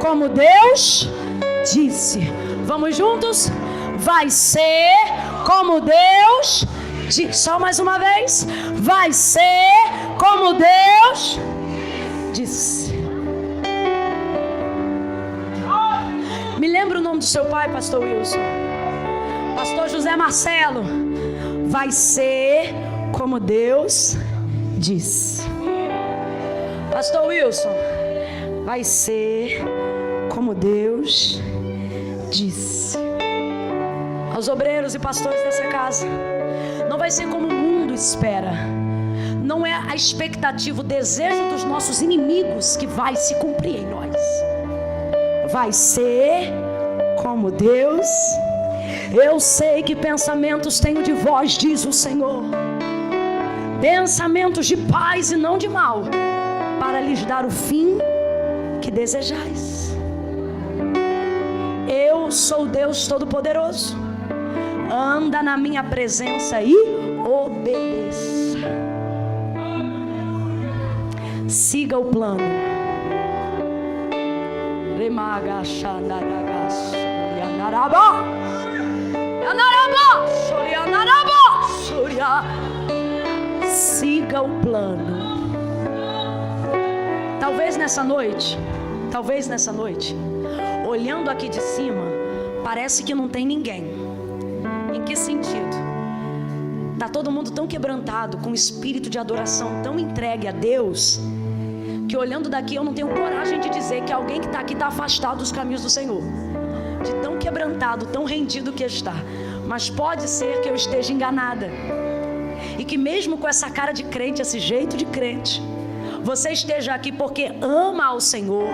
como Deus disse. Vamos juntos? Vai ser como Deus disse. Só mais uma vez. Vai ser como Deus disse. Me lembra o nome do seu pai, pastor Wilson? Pastor José Marcelo. Vai ser como Deus disse. Pastor Wilson. Vai ser como Deus disse. Aos obreiros e pastores dessa casa, não vai ser como o mundo espera. Não é a expectativa, o desejo dos nossos inimigos que vai se cumprir em nós. Vai ser como Deus. Eu sei que pensamentos tenho de vós, diz o Senhor, pensamentos de paz e não de mal, para lhes dar o fim que desejais. Eu sou Deus Todo-Poderoso. Anda na minha presença e obedeça. Siga o plano. Siga o plano. Talvez nessa noite, olhando aqui de cima, parece que não tem ninguém. Em que sentido? Está todo mundo tão quebrantado, com espírito de adoração tão entregue a Deus, que olhando daqui eu não tenho coragem de dizer que alguém que está aqui está afastado dos caminhos do Senhor, de tão quebrantado, tão rendido que está. Mas pode ser que eu esteja enganada, e que mesmo com essa cara de crente, esse jeito de crente, você esteja aqui porque ama ao Senhor,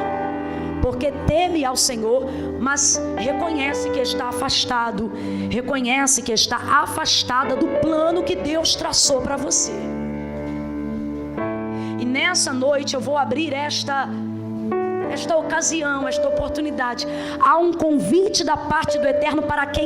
porque teme ao Senhor, mas reconhece que está afastado, reconhece que está afastada do plano que Deus traçou para você. E nessa noite eu vou abrir esta ocasião, esta oportunidade. Há um convite da parte do Eterno para quem